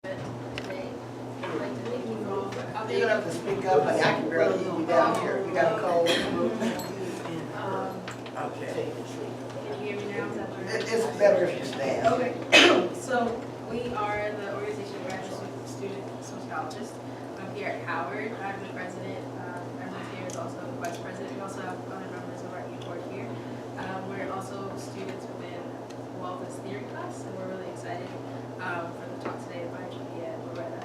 today. I'd like to thank you all for coming. You're gonna have to speak up, like I can barely hear you down here. You got a cold? Okay. Okay. Can you hear me now? Is that better? It's better if you stand. Okay. So we are the organization of Radical Student Sociologists. I'm here at Howard. I'm the president. Everyone's here is also the vice president. We also have other members of our board here. We're also students within Wellness Theory class, and we're really excited for the talk today by Jamia and Loretta.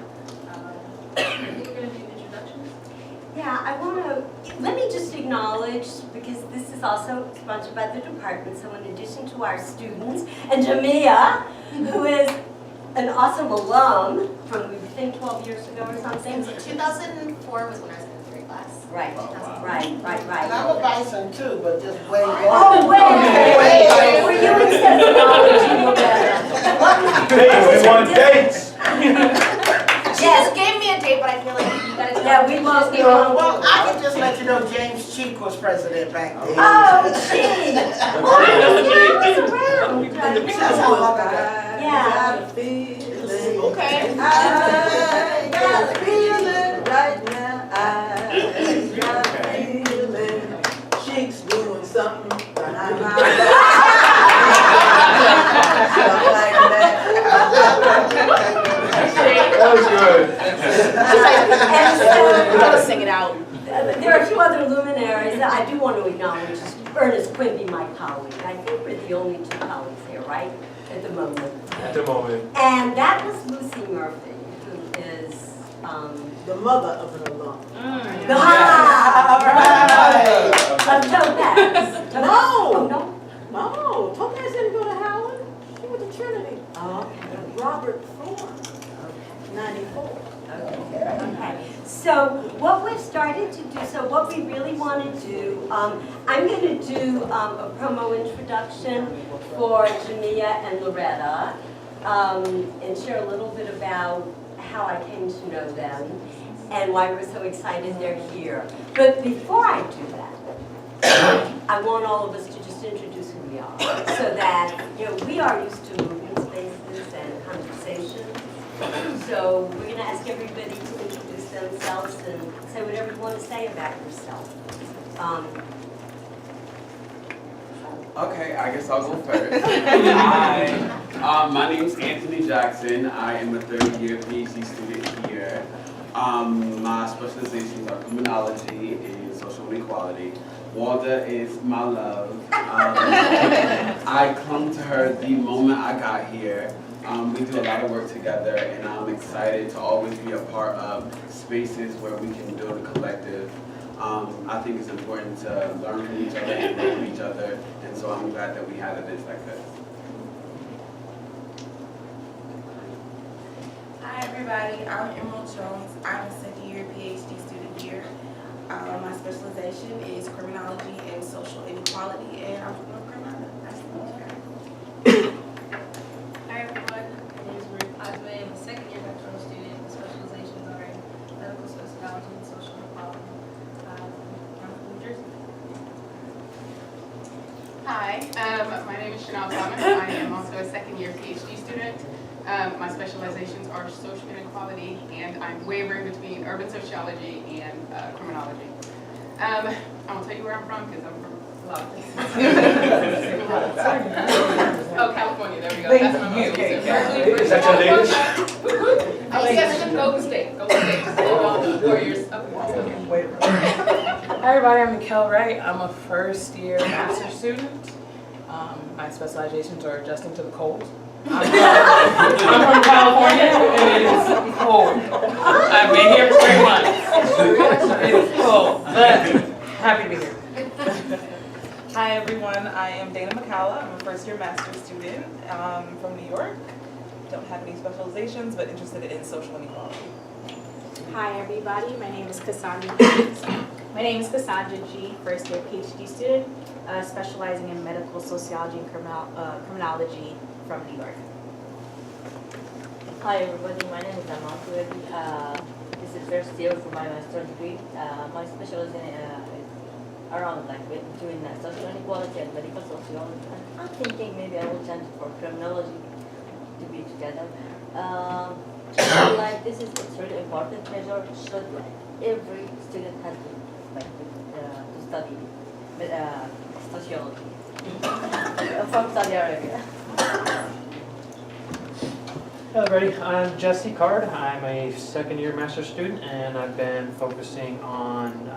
I think we're going to do introductions. Yeah, I want to, let me just acknowledge, because this is also sponsored by the department, so in addition to our students, and Jamia, who is an awesome alum from, we think, 12 years ago or something. 2004 was when I was in the theory class. Right, Oh, wow. right. And I'm a bison too, but just way Oh, more. wait, Way were you in sociology, Loretta? We want dates. She just gave me a date, but I feel like you gotta tell Yeah, me. we She won't just be gave me a wrong. Well, I can just let you know James Cheek was president back then. Oh, gee. Well, I was around. That's how long ago. Yeah. Okay. I got a feeling right now. I got a feeling Cheek's doing something behind my back. Something like that. That was good. I'm gonna sing it out. There are a few other luminaries that I do want to acknowledge. Ernest Quimby, my colleague. I think we're the only two colleagues here, right? At the moment. At the moment. And that was Lucy Murphy, who is The mother of an alum. the of Topaz. No. Oh, no? No, Topaz didn't go to Howard. She went to Trinity. Oh, Robert Thorne, 94. okay. So what we've started to do, so what we really want to do, I'm going to do a promo introduction for Jamia and Loretta and share a little bit about how I came to know them and why we're so excited they're here. But before I do that, I want all of us to just introduce who we are so that, we are used to movement spaces and conversations. So we're going to ask everybody to introduce themselves and say whatever you want to say about yourself. Okay, I guess I'll go first. Hi, my name is Anthony Jackson. I am a third-year PhD student here. My specializations are criminology and social inequality. Walda is my love. I clung to her the moment I got here. We do a lot of work together, and I'm excited to always be a part of spaces where we can build a collective. I think it's important to learn from each other and grow from each other, and so I'm glad that we have events like this. Hi everybody, I'm Emerald Jones. I'm a second year PhD student here. My specialization is criminology and social inequality, and I'm from North Carolina. Nice to meet you guys. Hi everyone, my name is Marie Cosme. I'm a second year doctoral student. My specializations are in medical sociology and social inequality. I'm from New Jersey. Hi, my name is Chanel Thomas. I am also a second year PhD student. My specializations are social inequality, and I'm wavering between urban sociology and criminology. I won't tell you where I'm from because I'm from a lot of places. Oh, California, there we go. That's my most recent. Is that your latest? Oh, yes, go State. Go State. Warriors up in Boston. Hi everybody, I'm Mikkel Wright. I'm a first year master's student. My specializations are adjusting to the cold. I'm from California and it is cold. I've been here for 3 months. It is cold, but happy to be here. Hi everyone, I am Dana McCalla. I'm a first year master's student from New York. Don't have any specializations, but interested in social inequality. Hi everybody, my name is Cassandra. My name is Cassandra G, first year PhD student, specializing in medical sociology and criminology from New York. Hi everybody, my name is Amal Kurebi. This is first year for my master's degree. My specialization is around between social inequality and medical sociology. And I'm thinking maybe I will change for criminology to be together. feel like this is it's really important measure. Should like every student has to like to study sociology from Saudi Arabia. Hello everybody, I'm Jesse Card. I'm a second-year master's student and I've been focusing on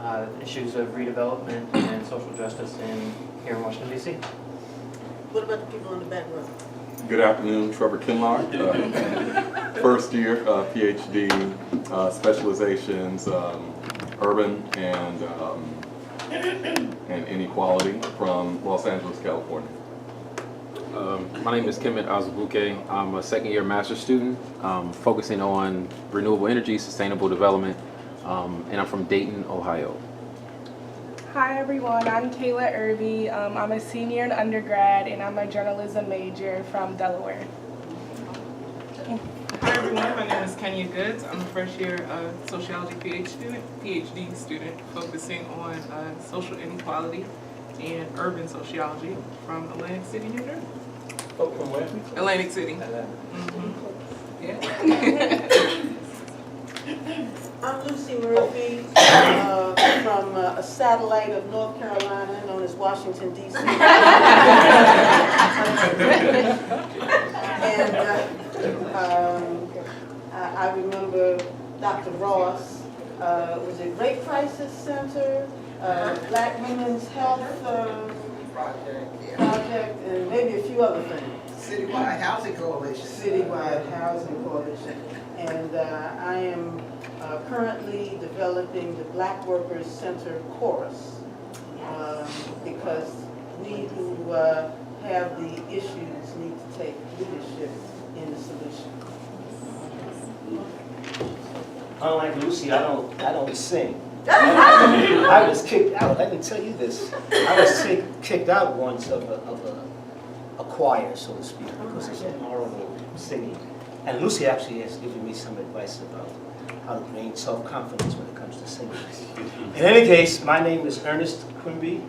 issues of redevelopment and social justice here in Washington, D.C. What about the people in the back row? Good afternoon, Trevor Kinlaw, first year PhD, specializations urban and inequality from Los Angeles, California. My name is Kemet Azubuke. I'm a second-year master's student, focusing on renewable energy, sustainable development, and I'm from Dayton, Ohio. Hi everyone, I'm Kayla Irby. I'm a senior in undergrad and I'm a journalism major from Delaware. Hi everyone, my name is Kenya Goods. I'm a first year sociology PhD student focusing on social inequality and urban sociology from Atlantic City, New Jersey. Oh, from where? Atlantic City. Yeah. I'm Lucy Murphy from a satellite of North Carolina known as Washington, D.C. And I remember Dr. Ross, was it Rape Crisis Center, Black Women's Health Project, and maybe a few other things. Citywide Housing Coalition. Citywide Housing Coalition. And I am currently developing the Black Workers Center Chorus because we who have the issues need to take leadership in the solution. Unlike Lucy, I don't sing. I was kicked out. I can tell you this. I was kicked out once of a choir, so to speak, because it's horrible singing. And Lucy actually has given me some advice about how to gain self-confidence when it comes to singing. In any case, my name is Ernest Quimby.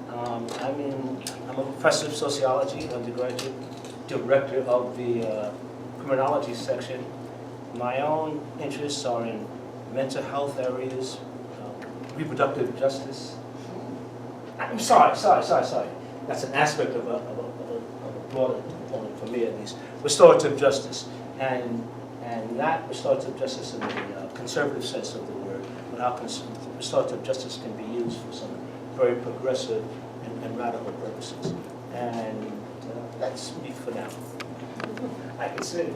I'm a professor of sociology, undergraduate, director of the criminology section. My own interests are in mental health areas, reproductive justice. I'm sorry. That's an aspect of a broader component for me, at least. Restorative justice, and not restorative justice in the conservative sense of the word, but how restorative justice can be used for some very progressive and radical purposes. And that's me for now. I can sing.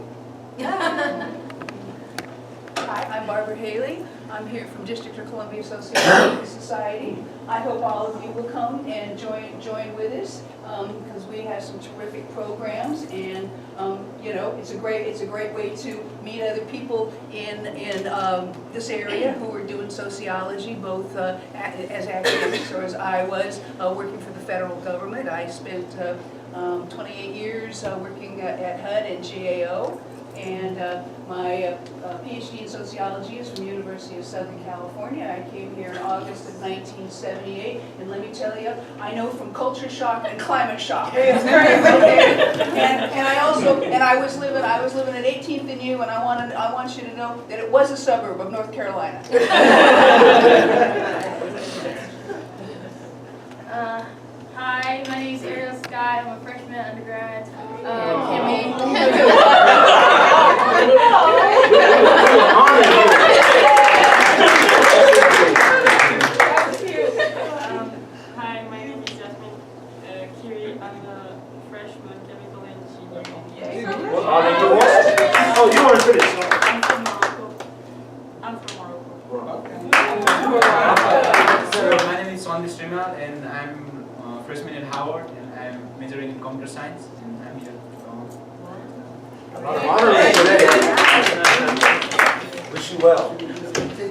Hi, I'm Barbara Haley. I'm here from District of Columbia Sociological Society. I hope all of you will come and join with us because we have some terrific programs, and you know, it's a great way to meet other people in this area who are doing sociology, both as academics or as I was working for the federal government. I spent 28 years working at HUD and GAO. And my PhD in sociology is from the University of Southern California. I came here in August of 1978, and let me tell you, I know from culture shock and climate shock. It's very and I was living at 18th and U, and I want you to know that it was a suburb of North Carolina. Hi, my name is Ariel Scott. I'm a freshman undergrad. Hi, my name is Jasmine Kiri. I'm a freshman chemical engineer. Oh, you want to finish? I'm from Morocco. So my name is Swandi Strimal, and I'm freshman at Howard, and I'm majoring in computer science, and I'm here. Wish you well.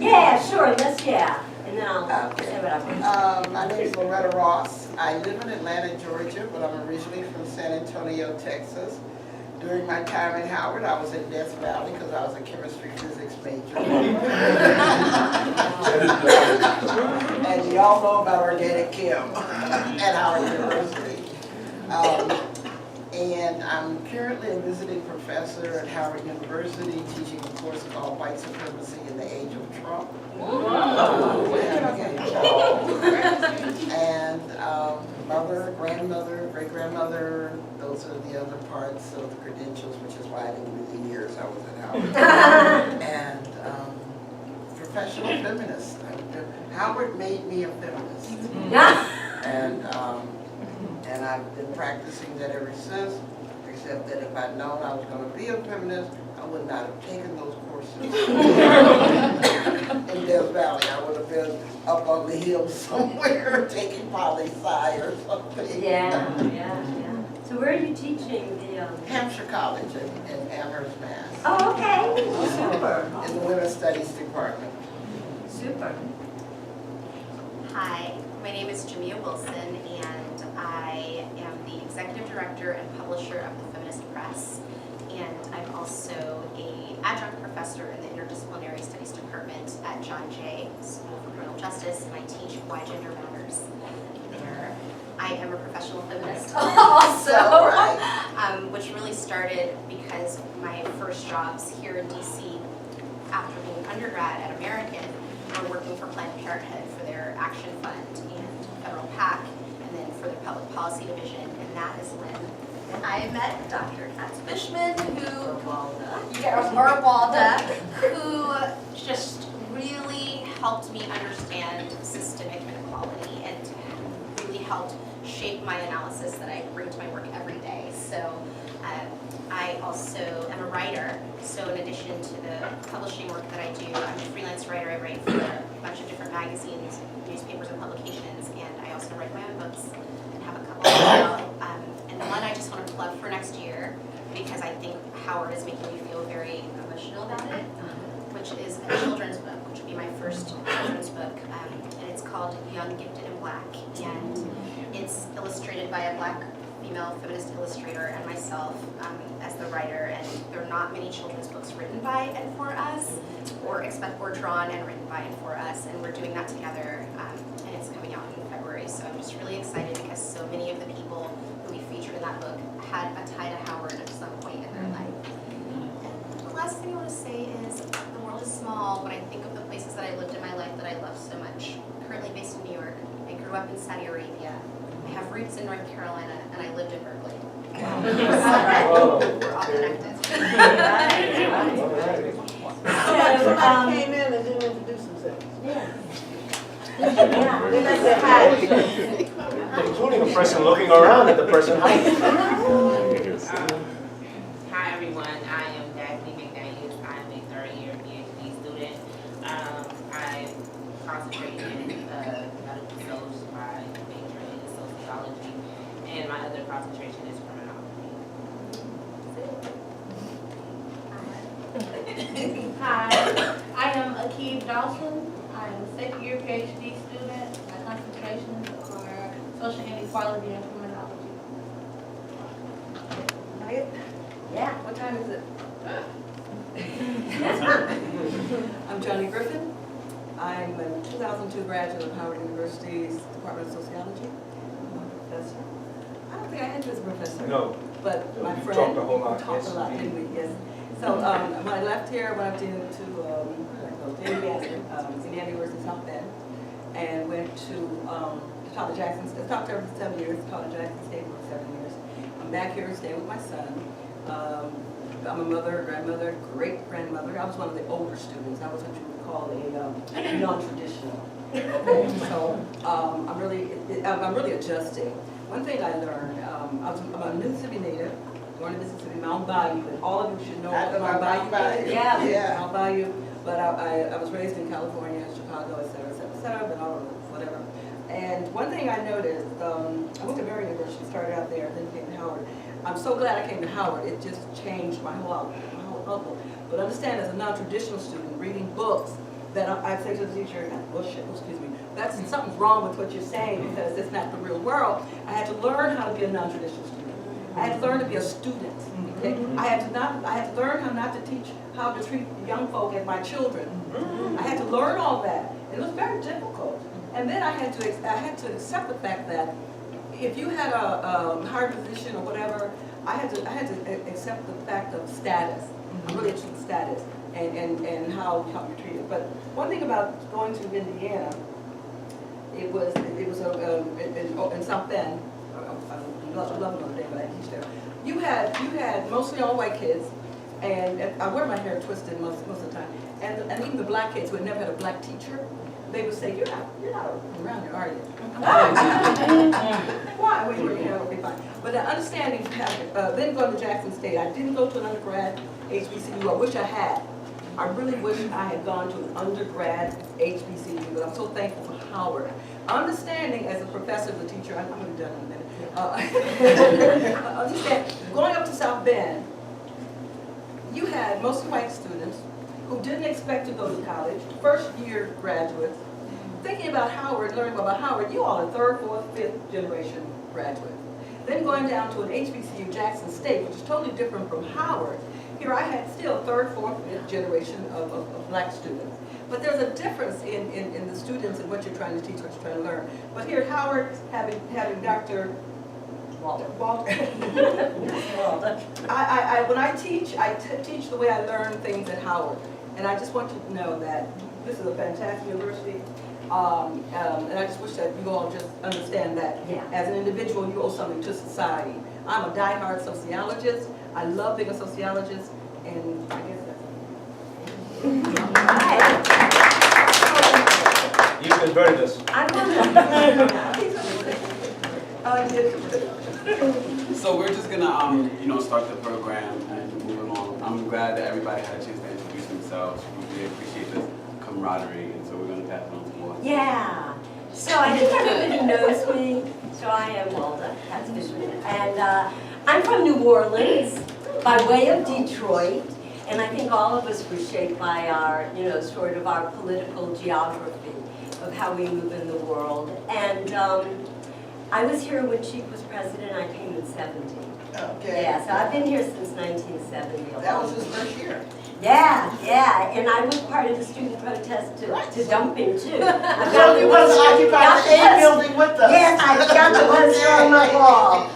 Yeah, sure, and then I'll say what I want. My name is Loretta Ross. I live in Atlanta, Georgia, but I'm originally from San Antonio, Texas. During my time at Howard, I was in Death Valley because I was a chemistry physics major. And you all know about organic chem at Howard University. And I'm currently a visiting professor at Howard University teaching course called White Supremacy in the Age of Trump. And mother, grandmother, great-grandmother, those are the other parts of the credentials, which is why I didn't give you the years I was at Howard. And professional feminist. Howard made me a feminist. And I've been practicing that ever since, except that if I'd known I was going to be a feminist, I would not have taken those courses in Death Valley. I would have been up on the hill somewhere taking poli-sci or something. Yeah. So where are you teaching the? Hampshire College in Amherst, Mass. Oh, okay. Super. In the Women's Studies Department. Super. Hi, my name is Jamia Wilson, and I am the Executive Director and Publisher of the Feminist Press. And I'm also an adjunct professor in the Interdisciplinary Studies Department at John Jay School for Criminal Justice, and I teach Why Gender Matters there. I am a professional feminist also, which really started because my first jobs here in DC after being undergrad at American were working for Planned Parenthood for their Action Fund and Federal PAC, and then for their Public Policy Division, and that is when I met Dr. Katz Fishman, who just really helped me understand systemic inequality and really helped shape my analysis that I bring to my work every day. So I also am a writer, so in addition to the publishing work that I do, I'm a freelance writer. I write for a bunch of different magazines, newspapers, and publications, and I also write my own books and have a couple out. And one I just want to plug for next year, because I think Howard is making me feel very emotional about it, which is a children's book, which will be my first children's book, and it's called Young, Gifted, and Black, and it's illustrated by a Black female feminist illustrator and myself as the writer, and there are not many children's books written by and for us, or drawn and written by and for us, and we're doing that together, and it's coming out in February, so I'm just really excited because so many of the people who we featured in that book had a tie to Howard at some point in their life. And the last thing I want to say is the world is small, but I think of the places that I lived in my life that I love so much. Currently based in New York, I grew up in Saudi Arabia. I have roots in North Carolina, and I lived in Berkeley. We're all connected. Somebody came in and didn't introduce themselves. Including a person looking around at the person hiding. Hi everyone, I am Daphne McDaniels. I'm a third-year PhD student. I concentrate in medical social, my major is sociology, and my other concentration is criminology. Hi, I am Akeem Dawson. I am a second-year PhD student. My concentrations are social inequality and criminology. Yeah. What time is it? I'm Johnny Griffin. I'm a 2002 graduate of Howard University's Department of Sociology. I'm a professor. I don't think I entered as a professor. No. But my You friend talked a whole lot, talked yes. a lot, didn't we? Yes. So when I left here, went up to Indiana University, South Bend, and went to College Jackson. I taught there for 7 years. College Jackson stayed for 7 years. I'm back here staying with my son. I'm a mother, grandmother, great-grandmother. I was one of the older students. I was what you would call a non-traditional. Okay, so I'm really adjusting. One thing I learned, I'm a Mississippi native, born in Mississippi, Mount Bayou, and all of you should know what Mount Bayou is. Yeah, Mount Bayou. But I was raised in California, Chicago, et cetera, been all over, whatever. And one thing I noticed, I went to Mary University, started out there, then came to Howard. I'm so glad I came to Howard. It just changed my whole outlook. But understand, as a non-traditional student, reading books, that I say to the teacher, bullshit, excuse me, something's wrong with what you're saying because it's not the real world. I had to learn how to be a non-traditional student. I had to learn to be a student. Okay? I had to learn how to treat young folk as my children. I had to learn all that. It was very difficult. And then I had to accept the fact that if you had a higher position or whatever, I had to accept the fact of status. I'm really interested in status. and how you're treated. But one thing about going to Indiana, it was in South Bend. I love Notre Dame, but I teach there. You had mostly all white kids, and I wear my hair twisted most of the time. And even the black kids who had never had a black teacher, they would say, "You're not around here, are you?" Why? Well, you know, it'll be fine. But the understanding, then going to Jackson State, I didn't go to an undergrad HBCU. I wish I had. I really wish I had gone to an undergrad HBCU, but I'm so thankful for Howard. Understanding as a professor, as a teacher, I'm going to be done in a minute. Understand, going up to South Bend, you had mostly white students who didn't expect to go to college, first-year graduates, thinking about Howard, learning about Howard. You all are third, fourth, fifth generation graduates. Then going down to an HBCU, Jackson State, which is totally different from Howard. Here I had still third, fourth, fifth generation of black students. But there's a difference in the students and what you're trying to teach, what you're trying to learn. But here at Howard, having Dr. Walter. When I teach, teach the way I learn things at Howard. And I just want you to know that this is a fantastic university. And I just wish that you all just understand that as an individual, you owe something to society. I'm a diehard sociologist. I love being a sociologist, and I guess that's it. You converted us. I So we're just gonna, start the program and move along. I'm glad that everybody had a chance to introduce themselves. We really appreciate this camaraderie, and so we're gonna pass it on to more. Yeah. So I think everybody knows me. So I am Walda, that's Fishman. And I'm from New Orleans by way of Detroit. And I think all of us were shaped by our, sort of our political geography of how we move in the world. And I was here when Chief was president. I came in 70. Okay. Yeah, so I've been here since 1970. That was his first year. Yeah, and I was part of the student protest to dumping too. So you was occupying the A building with us. Yes, I got the poster on the wall.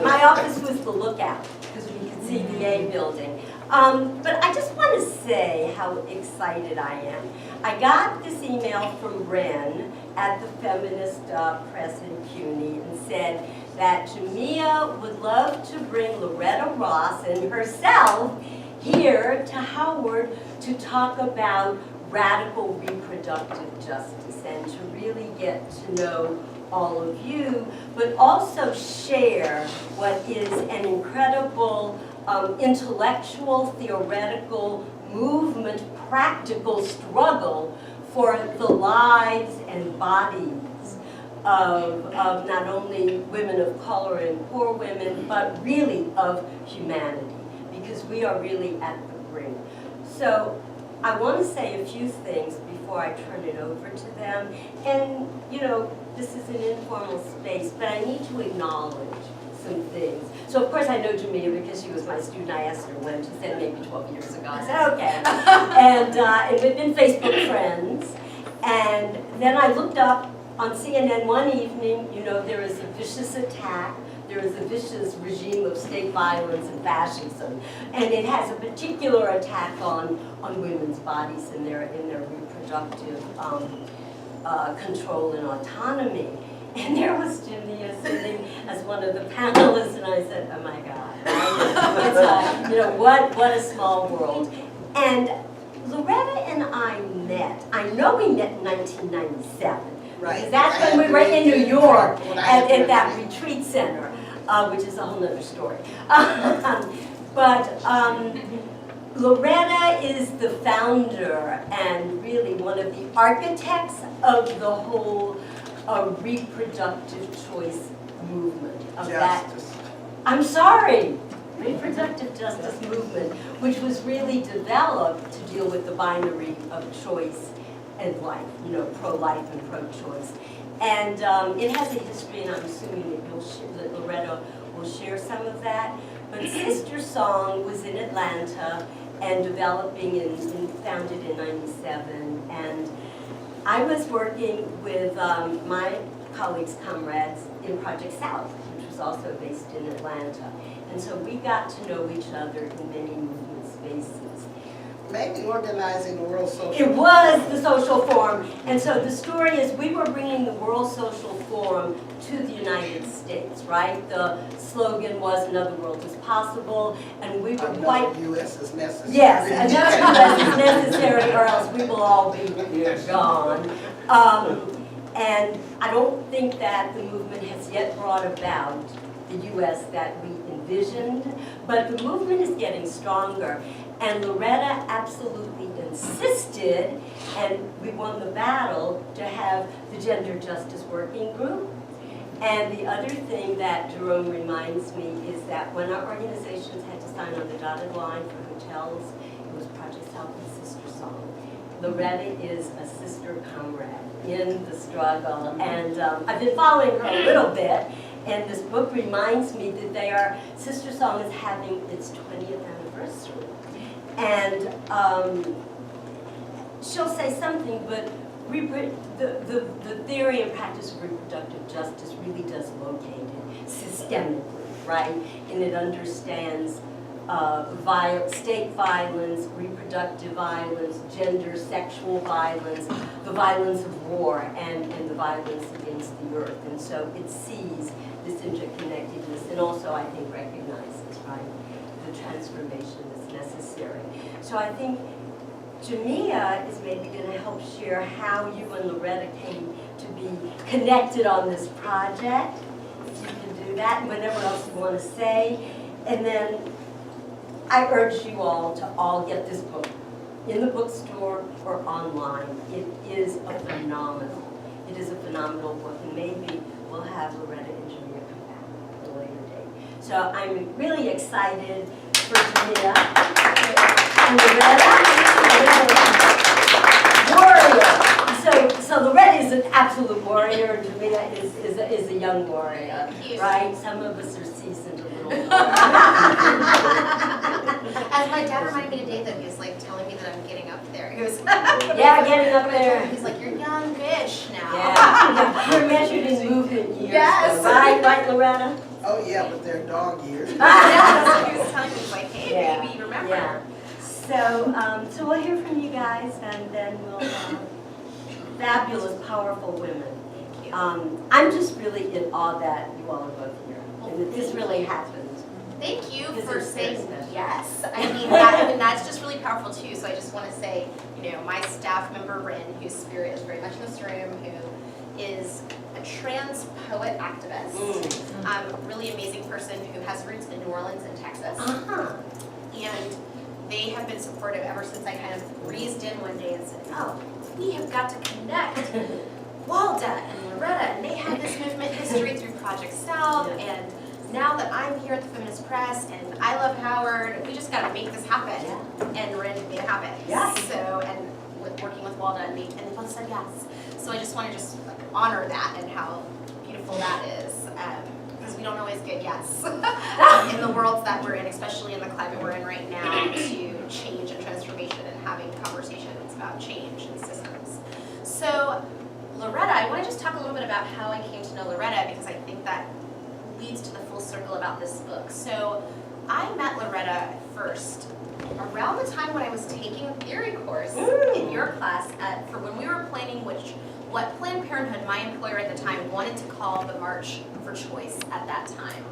My office was the lookout because we could see the A building. But I just want to say how excited I am. I got this email from Ren at the Feminist Press in CUNY and said that Jamia would love to bring Loretta Ross and herself here to Howard to talk about radical reproductive justice and to really get to know all of you, but also share what is an incredible intellectual, theoretical, movement, practical struggle for the lives and bodies of not only women of color and poor women, but really of humanity, because we are really at the brink. So I want to say a few things before I turn it over to them. And, this is an informal space, but I need to acknowledge some things. So of course I know Jamia because she was my student. I asked her when. She said maybe 12 years ago. I said, okay. And we've been Facebook friends. And then I looked up on CNN one evening, there is a vicious attack. There is a vicious regime of state violence and fascism. And it has a particular attack on women's bodies and their reproductive control and autonomy. And there was Jamia sitting as one of the panelists, and I said, oh my God, it's what a small world. And Loretta and I met. I know we met in 1997. Right. Because that's when we were in New York at that retreat center, which is a whole other story. But Loretta is the founder and really one of the architects of the whole reproductive choice movement. I'm sorry, reproductive justice movement, which was really developed to deal with the binary of choice and life, pro-life and pro-choice. And it has a history, and I'm assuming that Loretta will share some of that. But Sister Song was in Atlanta and developing and founded in '97. And I was working with my colleagues, comrades in Project South, which was also based in Atlanta. And so we got to know each other in many movement spaces. maybe organizing the World Social It was the social forum. And so the story is we were bringing the World Social Forum to the United States, right? The slogan was another world is possible, and we were quite... Another U.S. is necessary. Yes, another U.S. is necessary, or else we will all be gone. And I don't think that the movement has yet brought about the U.S. that we envisioned, but the movement is getting stronger. And Loretta absolutely insisted, and we won the battle, to have the Gender Justice Working Group. And the other thing that Jerome reminds me is that when our organizations had to sign on the dotted line for hotels, it was Project South and Sister Song. Loretta is a sister comrade in the struggle, and I've been following her a little bit, and this book reminds me that Sister Song is having its 20th anniversary. And she'll say something, but the theory and practice of reproductive justice really does locate it systemically, right? And it understands state violence, reproductive violence, gender, sexual violence, the violence of war, and the violence against the earth. And so it sees this interconnectedness and also, I think, recognizes, right, the transformation that's necessary. So I think Jamia is maybe going to help share how you and Loretta came to be connected on this project. If you can do that, and whatever else you want to say. And then I urge you all to all get this book in the bookstore or online. It is a phenomenal book, and maybe we'll have Loretta and Jamia come back at a later date. So I'm really excited for Jamia and Loretta. Warrior. So Loretta is an absolute warrior, and Jamia is a young warrior, right? Some of us are seasoned a little more. As my dad reminded me today that he was like telling me that I'm getting up there. He was yeah, getting up there. He's like, you're youngish now. Yeah, you're measured in movement years. Yes. Though, right, Loretta? Oh yeah, but they're dog years. Yeah, so he was telling me, he's like, hey, baby, remember? Yeah. So we'll hear from you guys, and then we'll fabulous, powerful women. I'm just really in awe that you all are both here, and that this really happened. Thank you This for is saying very special. yes. I mean, that's just really powerful too. So I just want to say, my staff member, Rin, whose spirit is very much in this room, who is a trans poet activist, really amazing person who has roots in New Orleans and Texas. And they have been supportive ever since I kind of breezed in one day and said, oh, we have got to connect Walda and Loretta, and they have this movement history through Project South, and now that I'm here at the Feminist Press and I love Howard, we just got to make this happen. And Rin made it happen. So, and working with Walda, and they both said yes. So I just want to honor that and how beautiful that is. Because we don't always get yes in the worlds that we're in, especially in the climate we're in right now, to change and transformation and having conversations about change and systems. So Loretta, I want to just talk a little bit about how I came to know Loretta, because I think that leads to the full circle about this book. So I met Loretta first around the time when I was taking a theory course in your class for when we were planning what Planned Parenthood, my employer at the time, wanted to call the March for Choice at that time.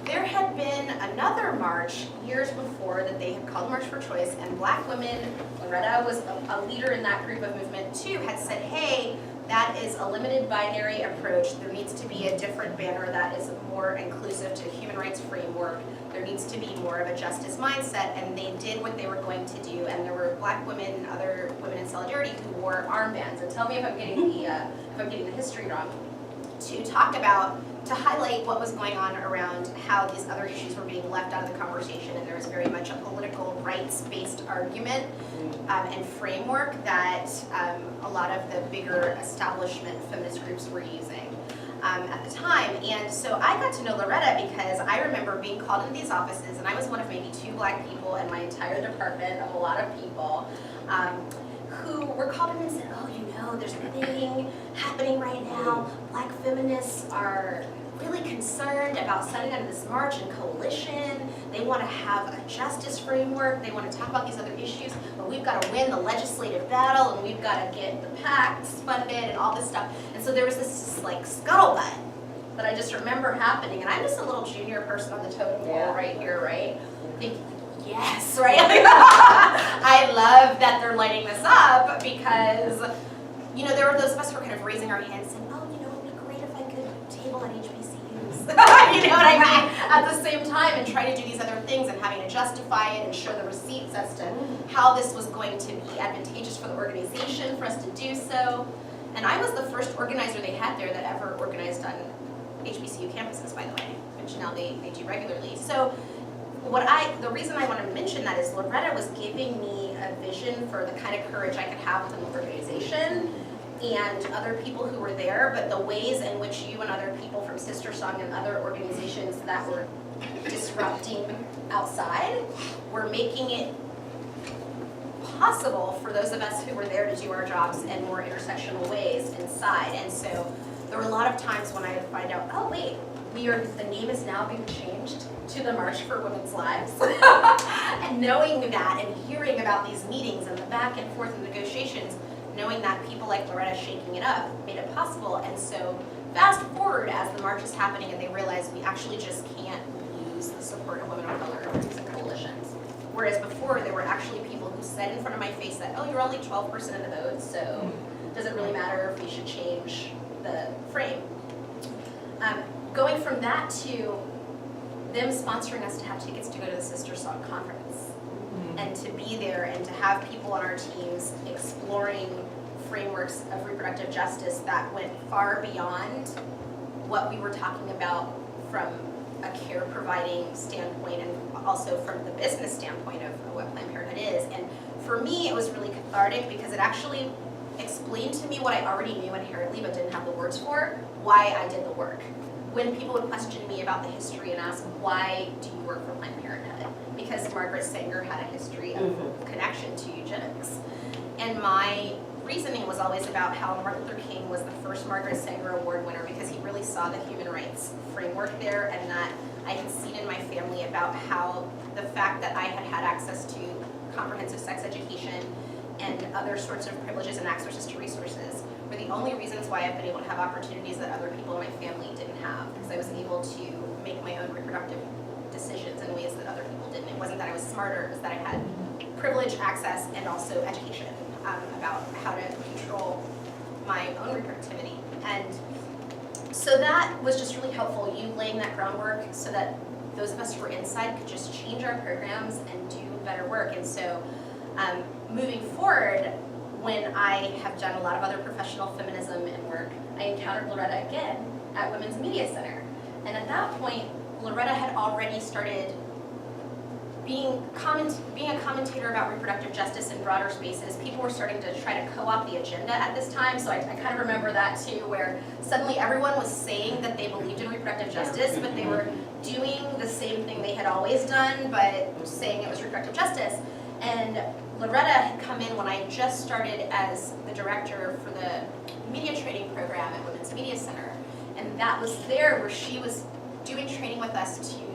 There had been another march years before that they had called March for Choice, and Black women, Loretta was a leader in that group of movement too, had said, hey, that is a limited binary approach. There needs to be a different banner that is more inclusive to human rights framework. There needs to be more of a justice mindset, and they did what they were going to do. And there were Black women and other women in solidarity who wore armbands. And tell me if I'm getting the history wrong. To highlight what was going on around how these other issues were being left out of the conversation, and there was very much a political rights-based argument and framework that a lot of the bigger establishment feminist groups were using at the time. And so I got to know Loretta because I remember being called into these offices, and I was one of maybe 2 Black people in my entire department of a lot of people who were called in and said, oh, there's a thing happening right now. Black feminists are really concerned about setting up this march and coalition. They want to have a justice framework. They want to talk about these other issues, but we've got to win the legislative battle, and we've got to get the PACs funded and all this stuff. And so there was this like scuttlebutt that I just remember happening. And I'm just a little junior person on the totem pole right here, right? Thinking, yes, right? I love that they're lighting this up because, you know, there were those of us who were kind of raising our hands saying, oh, you know, it would be great if I could table at HBCUs. You know what I mean? At the same time, and try to do these other things and having to justify it and show the receipts as to how this was going to be advantageous for the organization for us to do so. And I was the first organizer they had there that ever organized on HBCU campuses, by the way, which now they do regularly. So the reason I want to mention that is Loretta was giving me a vision for the kind of courage I could have within the organization and other people who were there, but the ways in which you and other people from Sister Song and other organizations that were disrupting outside were making it possible for those of us who were there to do our jobs in more intersectional ways inside. And so there were a lot of times when I would find out, oh wait, the name is now being changed to the March for Women's Lives. And knowing that and hearing about these meetings and the back and forth and negotiations, knowing that people like Loretta shaking it up made it possible. And so fast forward as the march is happening and they realize we actually just can't lose the support of women of color in these coalitions. Whereas before there were actually people who said in front of my face that, oh, you're only 12% of the vote, so does it really matter if we should change the frame? Going from that to them sponsoring us to have tickets to go to the Sister Song conference and to be there and to have people on our teams exploring frameworks of reproductive justice that went far beyond what we were talking about from a care providing standpoint and also from the business standpoint of what Planned Parenthood is. And for me, it was really cathartic because it actually explained to me what I already knew inherently but didn't have the words for, why I did the work. When people would question me about the history and ask, why do you work for Planned Parenthood? Because Margaret Sanger had a history of connection to eugenics. And my reasoning was always about how Martin Luther King was the first Margaret Sanger Award winner because he really saw the human rights framework there, and that I had seen in my family about how the fact that I had had access to comprehensive sex education and other sorts of privileges and access to resources were the only reasons why I've been able to have opportunities that other people in my family didn't have, because I was able to make my own reproductive decisions in ways that other people didn't. It wasn't that I was smarter, it was that I had privilege, access, and also education about how to control my own reproductivity. And so that was just really helpful, you laying that groundwork so that those of us who were inside could just change our programs and do better work. And so moving forward, when I have done a lot of other professional feminism and work, I encountered Loretta again at Women's Media Center. And at that point, Loretta had already started being a commentator about reproductive justice in broader spaces. People were starting to try to co-opt the agenda at this time, so I kind of remember that too, where suddenly everyone was saying that they believed in reproductive justice, but they were doing the same thing they had always done, but saying it was reproductive justice. And Loretta had come in when I just started as the director for the media training program at Women's Media Center. And that was there where she was doing training with us to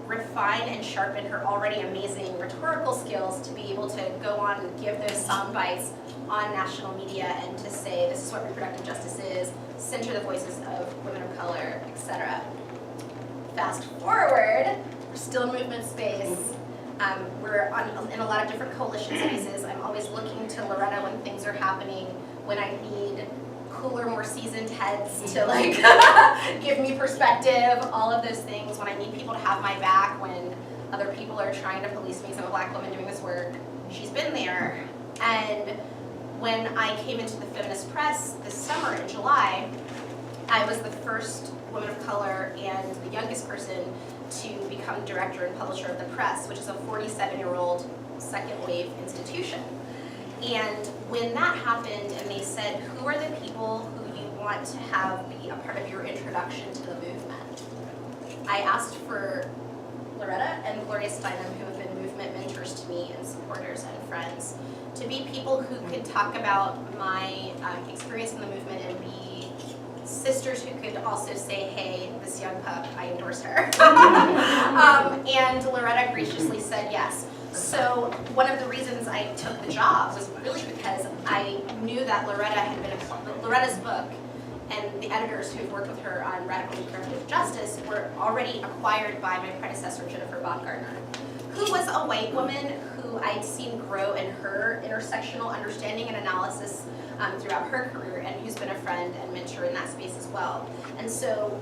refine and sharpen her already amazing rhetorical skills to be able to go on and give those sound bites on national media and to say this is what reproductive justice is, center the voices of women of color, etc. Fast forward, we're still in movement space. We're in a lot of different coalition spaces. I'm always looking to Loretta when things are happening, when I need cooler, more seasoned heads to like give me perspective, all of those things, when I need people to have my back, when other people are trying to police me as I'm a black woman doing this work. She's been there. And when I came into the feminist press this summer in July, I was the first woman of color and the youngest person to become director and publisher of the press, which is a 47-year-old second wave institution. And when that happened and they said, who are the people who you want to have be a part of your introduction to the movement? I asked for Loretta and Gloria Steinem, who have been movement mentors to me and supporters and friends, to be people who could talk about my experience in the movement and be sisters who could also say, hey, this young pup, I endorsed her. And Loretta graciously said yes. So one of the reasons I took the job was really because I knew that Loretta's book and the editors who've worked with her on Radical Reproductive Justice were already acquired by my predecessor, Jennifer Baumgartner, who was a white woman who I'd seen grow in her intersectional understanding and analysis throughout her career, and who's been a friend and mentor in that space as well. And so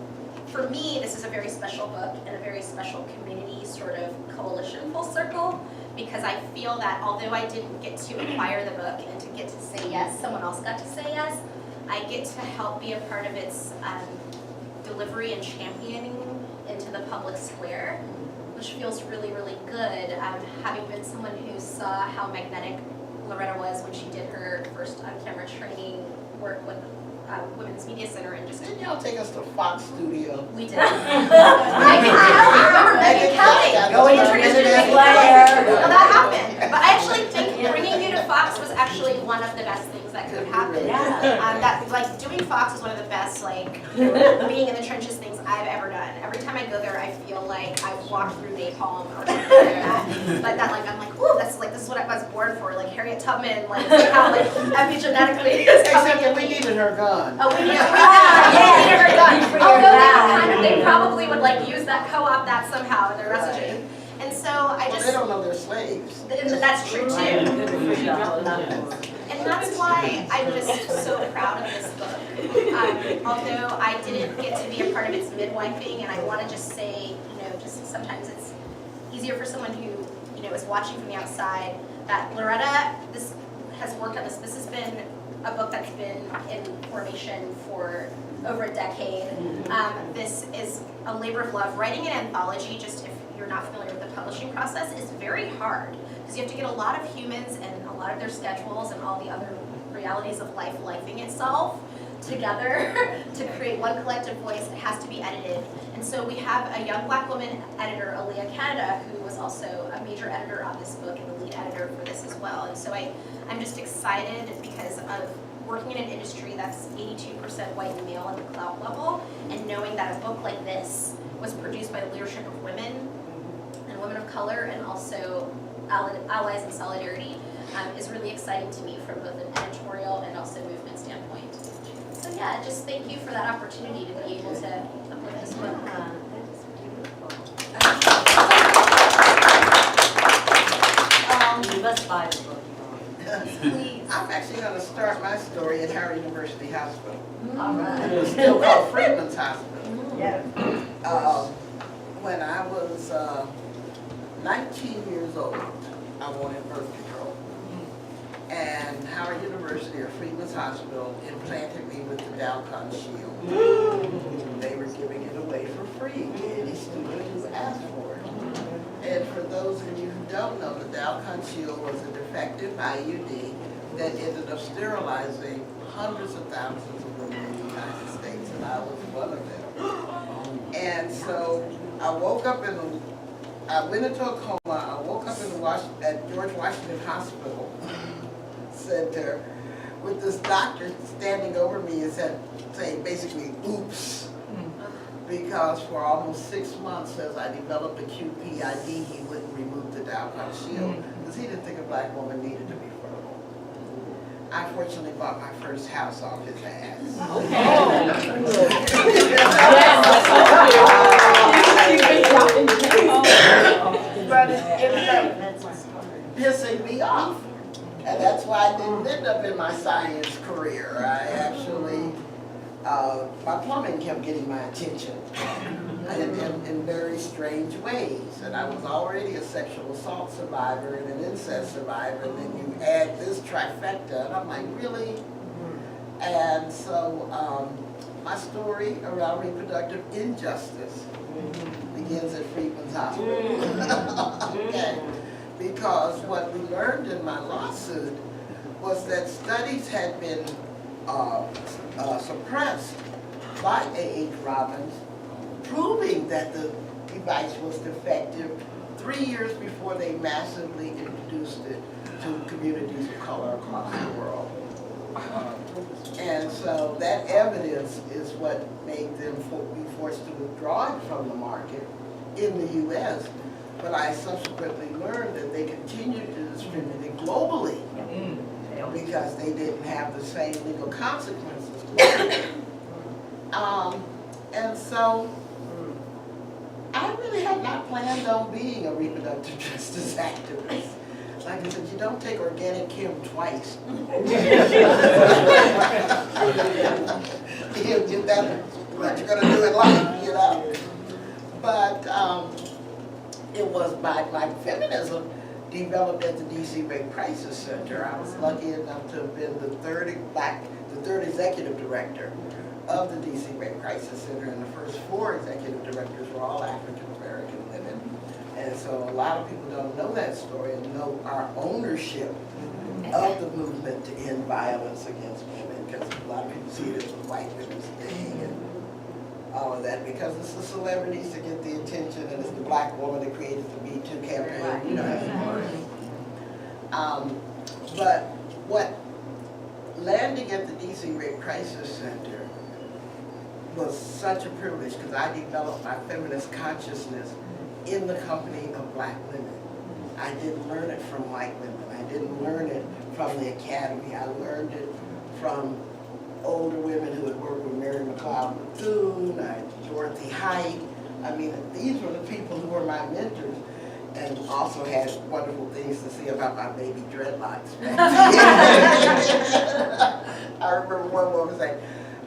for me, this is a very special book and a very special community sort of coalition full circle, because I feel that although I didn't get to acquire the book and to get to say yes, someone else got to say yes, I get to help be a part of its delivery and championing into the public square, which feels really, really good. Having been someone who saw how magnetic Loretta was when she did her first on-camera training work with Women's Media Center, and just didn't y'all take us to Fox Studio? We did. Megan Kelly, remember Megan Kelly? Going We to introduced you to Megan Megan Kelly. Kelly. Well, that happened. But I actually think bringing you to Fox was actually one of the best things that could happen. That like doing Fox is one of the best, like being in the trenches things I've ever done. Every time I go there, I feel like I've walked through napalm or something like that. But that, like, I'm like, ooh, that's like this is what I was born for. Like Harriet Tubman, like how like epigenetically is coming. Except that we needed her gun. Oh, we needed her gun. Although they probably would like use that, co-opt that somehow in their messaging. And so I just. Well, they don't know they're slaves. That's true too. And that's why I'm just so proud of this book. Although I didn't get to be a part of its midwifing, and I want to just say, just sometimes it's easier for someone who, is watching from the outside, that Loretta, this has worked on this. This has been a book that's been in formation for over a decade. This is a labor of love. Writing an anthology, just if you're not familiar with the publishing process, is very hard, because you have to get a lot of humans and a lot of their schedules and all the other realities of life lifing itself together to create one collective voice. It has to be edited. And so we have a young black woman editor, Aaliyah Canada, who was also a major editor on this book and the lead editor for this as well. And so I'm just excited because of working in an industry that's 82% white and male at the clout level, and knowing that a book like this was produced by the leadership of women and women of color, and also allies in solidarity, is really exciting to me from both an editorial and also movement standpoint. So yeah, just thank you for that opportunity to be able to uplift this book. Let's buy the book. Please. I'm actually going to start my story at Howard University Hospital. All right. It's still called Freedman's Hospital. Yeah. When I was 19 years old, I wanted birth control. And Howard University, or Freedman's Hospital, implanted me with the Dalcon Shield. They were giving it away for free to any student who asked for it. And for those of you who don't know, the Dalcon Shield was a defective IUD that ended up sterilizing hundreds of thousands of women in the United States, and I was one of them. And so I woke up I went into a coma. I woke up at George Washington Hospital Center with this doctor standing over me and saying basically, oops. Because for almost 6 months, as I developed acute PID, he wouldn't remove the Dalcon Shield because he didn't think a black woman needed to be fertile. I fortunately bought my first house off his ass. But it was pissing me off. And that's why I didn't end up in my science career. I actually, my plumbing kept getting my attention in very strange ways. And I was already a sexual assault survivor and an incest survivor, and then you add this trifecta, and I'm like, really? And so my story around reproductive injustice begins at Freedman's Hospital. Okay. Because what we learned in my lawsuit was that studies had been suppressed by A.H. Robbins, proving that the device was defective 3 years before they massively introduced it to communities of color across the world. And so that evidence is what made them be forced to withdraw it from the market in the U.S. But I subsequently learned that they continued to distribute it globally because they didn't have the same legal consequences. And so I really had not planned on being a reproductive justice activist. Like I said, you don't take organic chem twice. That's what you're going to do in life, you know. But it was my feminism developed at the DC Rape Crisis Center. I was lucky enough to have been the third executive director of the DC Rape Crisis Center, and the first 4 executive directors were all African American women. And so a lot of people don't know that story and know our ownership of the movement to end violence against women, because a lot of people see it as a white women's thing and all of that, because it's the celebrities to get the attention, and it's the black woman that created the Me Too campaign, you know. But what landing at the DC Rape Crisis Center was such a privilege, because I developed my feminist consciousness in the company of black women. I didn't learn it from white women. I didn't learn it from the academy. I learned it from older women who had worked with Mary McLeod Bethune, Dorothy Height. I mean, these were the people who were my mentors, and also had wonderful things to say about my baby dreadlocks. I remember one woman saying,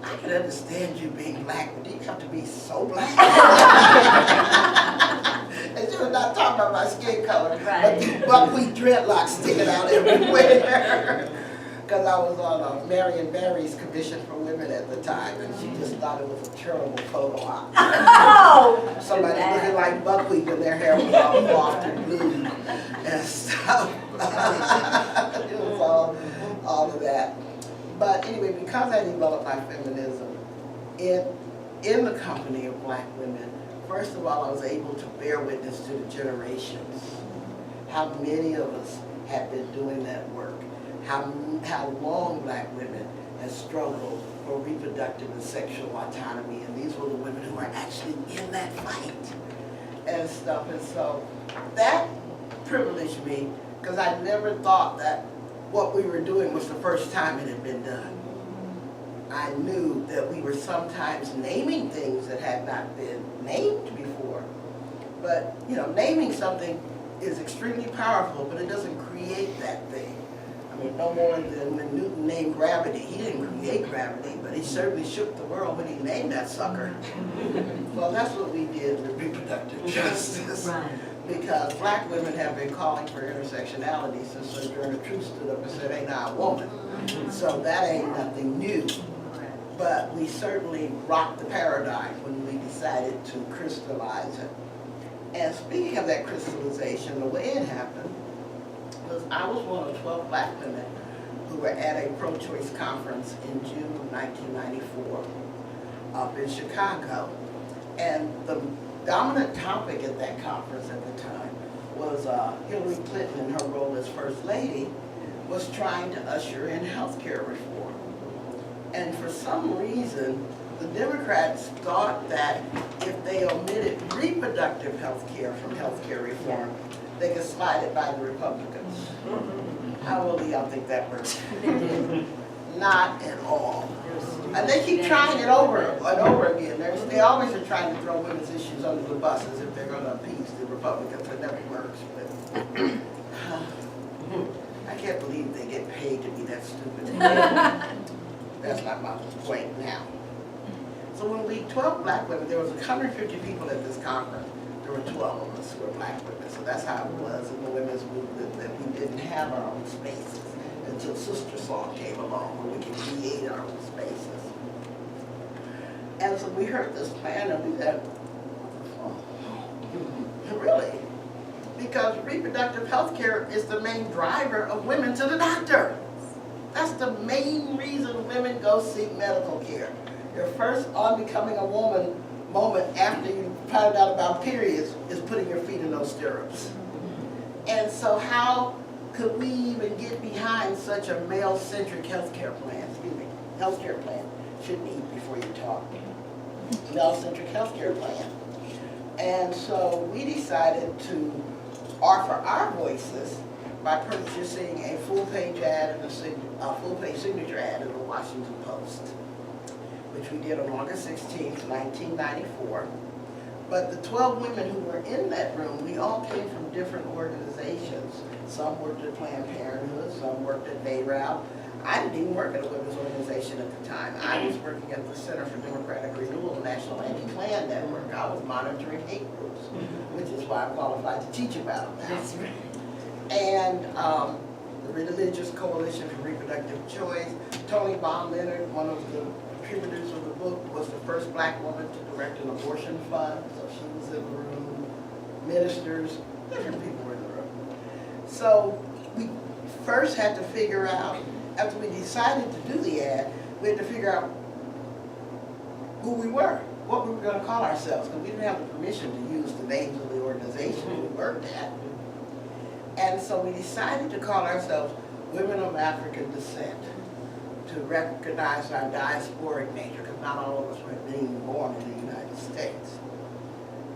I can understand you being black, but you have to be so black. And she was not talking about my skin color, but these buckwheat dreadlocks sticking out everywhere. Because I was on Marion Barry's Commission for Women at the time, and she just thought it was a terrible photo op. Somebody looking like buckwheat when their hair was all soft and blue and stuff. It was all of that. But anyway, because I developed my feminism in the company of black women, first of all, I was able to bear witness to the generations, how many of us had been doing that work, how long black women had struggled for reproductive and sexual autonomy, and these were the women who were actually in that fight and stuff. And so that privileged me, because I never thought that what we were doing was the first time it had been done. I knew that we were sometimes naming things that had not been named before. But, you know, naming something is extremely powerful, but it doesn't create that thing. I mean, no more than when Newton named gravity. He didn't create gravity, but he certainly shook the world when he named that sucker. Well, that's what we did with reproductive justice. Because black women have been calling for intersectionality since Sojourner Truth stood up and said, ain't I a woman? So that ain't nothing new. But we certainly rocked the paradigm when we decided to crystallize it. And speaking of that crystallization, the way it happened was I was one of 12 black women who were at a pro-choice conference in June of 1994 up in Chicago. And the dominant topic at that conference at the time was Hillary Clinton, in her role as First Lady, was trying to usher in healthcare reform. And for some reason, the Democrats thought that if they omitted reproductive health care from healthcare reform, they could slide it by the Republicans. How well do y'all think that works? Not at all. And they keep trying it over and over again. They always are trying to throw women's issues under the bus as if they're going to appease the Republicans. It never works. But I can't believe they get paid to be that stupid. That's not my point now. So when we 12 black women, there was 150 people at this conference. There were 12 of us who were black women. So that's how it was in the women's movement, that we didn't have our own spaces until Sister Song came along, where we could create our own spaces. And so we heard this plan and we said, oh, really? Because reproductive health care is the main driver of women to the doctor. That's the main reason women go seek medical care. Your first on becoming a woman moment after you found out about periods is putting your feet in those stirrups. And so how could we even get behind such a male-centric healthcare plan, shouldn't eat before you talk, male-centric healthcare plan. And so we decided to offer our voices by purchasing a full-page ad and a full-page signature ad in the Washington Post, which we did on August 16th, 1994. But the 12 women who were in that room, we all came from different organizations. Some worked at Planned Parenthood, some worked at NARAL. I didn't even work at a women's organization at the time. I was working at the Center for Democratic Renewal, National Anti-Klan Network. I was monitoring hate groups, which is why I'm qualified to teach about that. That's right. And the Religious Coalition for Reproductive Choice. Tony Von Leonard, one of the contributors of the book, was the first black woman to direct an abortion fund, so she was in the room. Ministers, different people were in the room. So we first had to figure out, after we decided to do the ad, we had to figure out who we were, what we were going to call ourselves, because we didn't have the permission to use the names of the organization we worked at. And so we decided to call ourselves Women of African Descent, to recognize our diasporic nature, because not all of us were being born in the United States.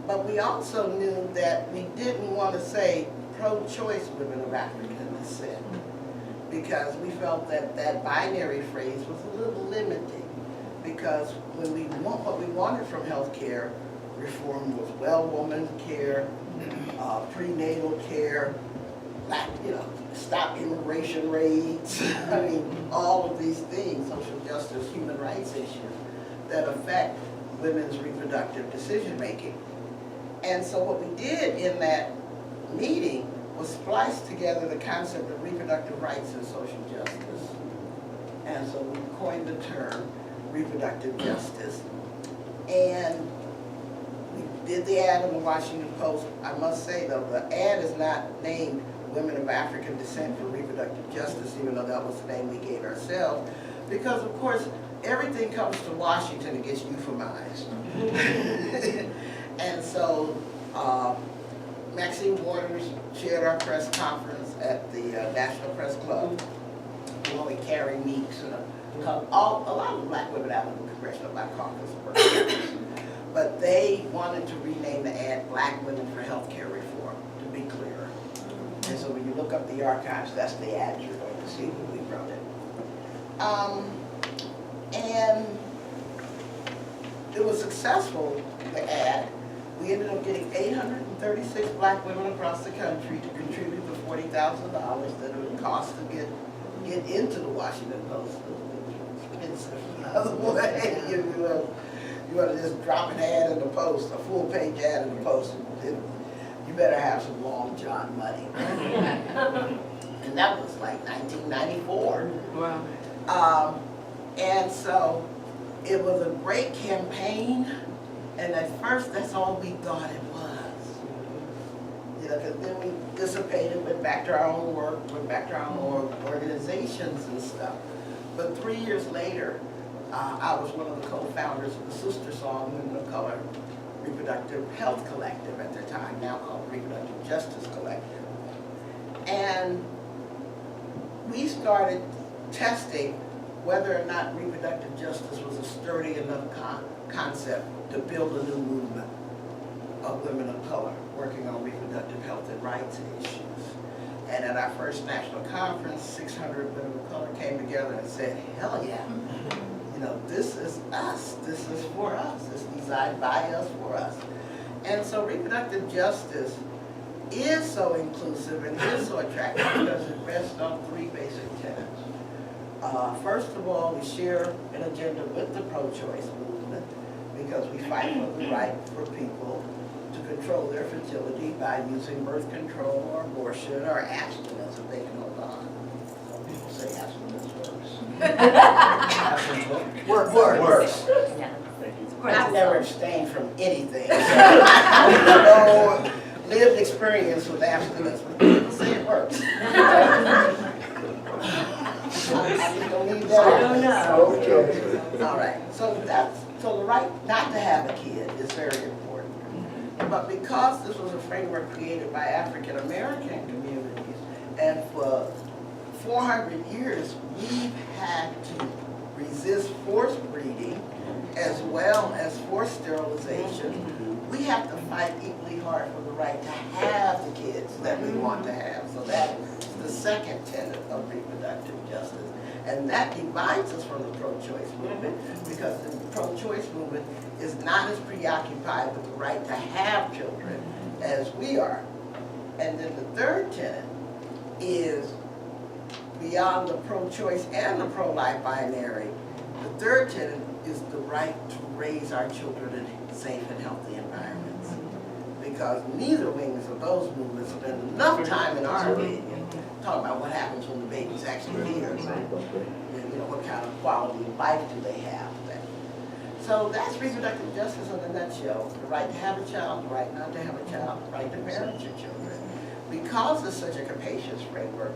But we also knew that we didn't want to say pro-choice women of African descent, because we felt that that binary phrase was a little limiting, because when we want what we wanted from healthcare reform was well-woman care, prenatal care, stop immigration raids, I mean, all of these things, social justice, human rights issues that affect women's reproductive decision-making. And so what we did in that meeting was splice together the concept of reproductive rights and social justice. And so we coined the term reproductive justice. And we did the ad in the Washington Post. I must say though, the ad is not named Women of African Descent for Reproductive Justice, even though that was the name we gave ourselves, because of course everything comes to Washington and gets euphemized. And so Maxine Waters chaired our press conference at the National Press Club, along with Carrie Meeks and a lot of the black women out of the Congressional Black Caucus were. But they wanted to rename the ad Black Women for Healthcare Reform, to be clearer. And so when you look up the archives, that's the ad you're going to see when we wrote it. And it was successful, the ad. We ended up getting 836 black women across the country to contribute the $40,000 that it would cost to get into the Washington Post. Expensive. Another way, you want to just drop an ad in the Post, a full-page ad in the Post. You better have some Long John money. And that was like 1994. Wow. And so it was a great campaign. And at first, that's all we thought it was. Because then we dissipated, went back to our own work, went back to our own organizations and stuff. But 3 years later, I was one of the co-founders of the Sister Song Women of Color Reproductive Health Collective at the time, now called Reproductive Justice Collective. And we started testing whether or not reproductive justice was a sturdy enough concept to build a new movement of women of color working on reproductive health and rights issues. And at our first national conference, 600 women of color came together and said, hell yeah, this is us, this is for us, it's designed by us, for us. And so reproductive justice is so inclusive and is so attractive because it rests on three basic tenets. First of all, we share an agenda with the pro-choice movement because we fight for the right for people to control their fertility by using birth control or abortion or abstinence if they can hold on. Some people say abstinence works. Works. Yeah. I've never abstained from anything. No lived experience with abstinence, but people say it works. I don't need that. I don't know. Okay. All right. So the right not to have a kid is very important. But because this was a framework created by African American communities, and for 400 years we've had to resist forced breeding And that divides us from the pro-choice movement, because the pro-choice movement is not as preoccupied with the right to have children as we are. And then the third tenet is beyond the pro-choice and the pro-life binary. The third tenet is the right to raise our children in safe and healthy environments. Because neither wings of those movements spend enough time, in our opinion, talking about what happens when the baby's actually here. You know, what kind of quality of life do they have? So that's reproductive justice in a nutshell. The right to have a child, the right not to have a child, the right to parent your children. Because it's such a capacious framework,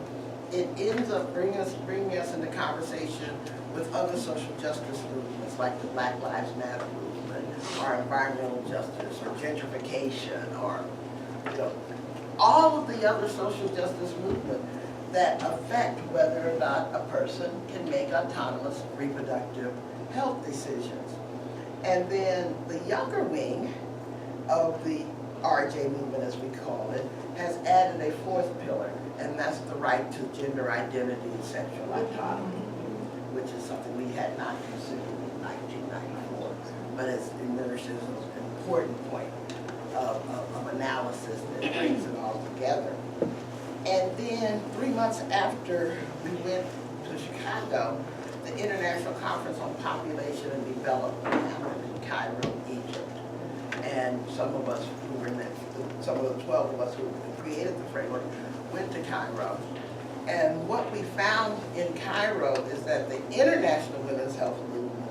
it ends up bringing us into conversation with other social justice movements like the Black Lives Matter movement, or environmental justice, or gentrification, or all of the other social justice movements that affect whether or not a person can make autonomous reproductive health decisions. And then the younger wing of the RJ movement, as we call it, has added a fourth pillar, and that's the right to gender identity and sexual autonomy, which is something we had not considered in 1994, but it's emerged as an important point of analysis that brings it all together. And then 3 months after we went to Chicago, the International Conference on Population and Development happened in Cairo, Egypt. And some of us who were in that, some of the 12 of us who created the framework went to Cairo. And what we found in Cairo is that the International Women's Health Movement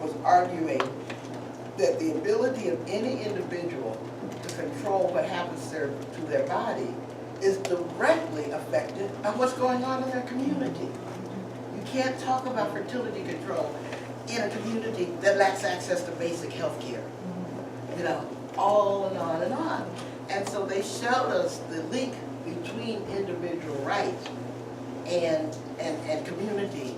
was arguing that the ability of any individual to control what happens to their body is directly affected by what's going on in their community. You can't talk about fertility control in a community that lacks access to basic health care. You know, on and on and on. And so they showed us the link between individual rights and community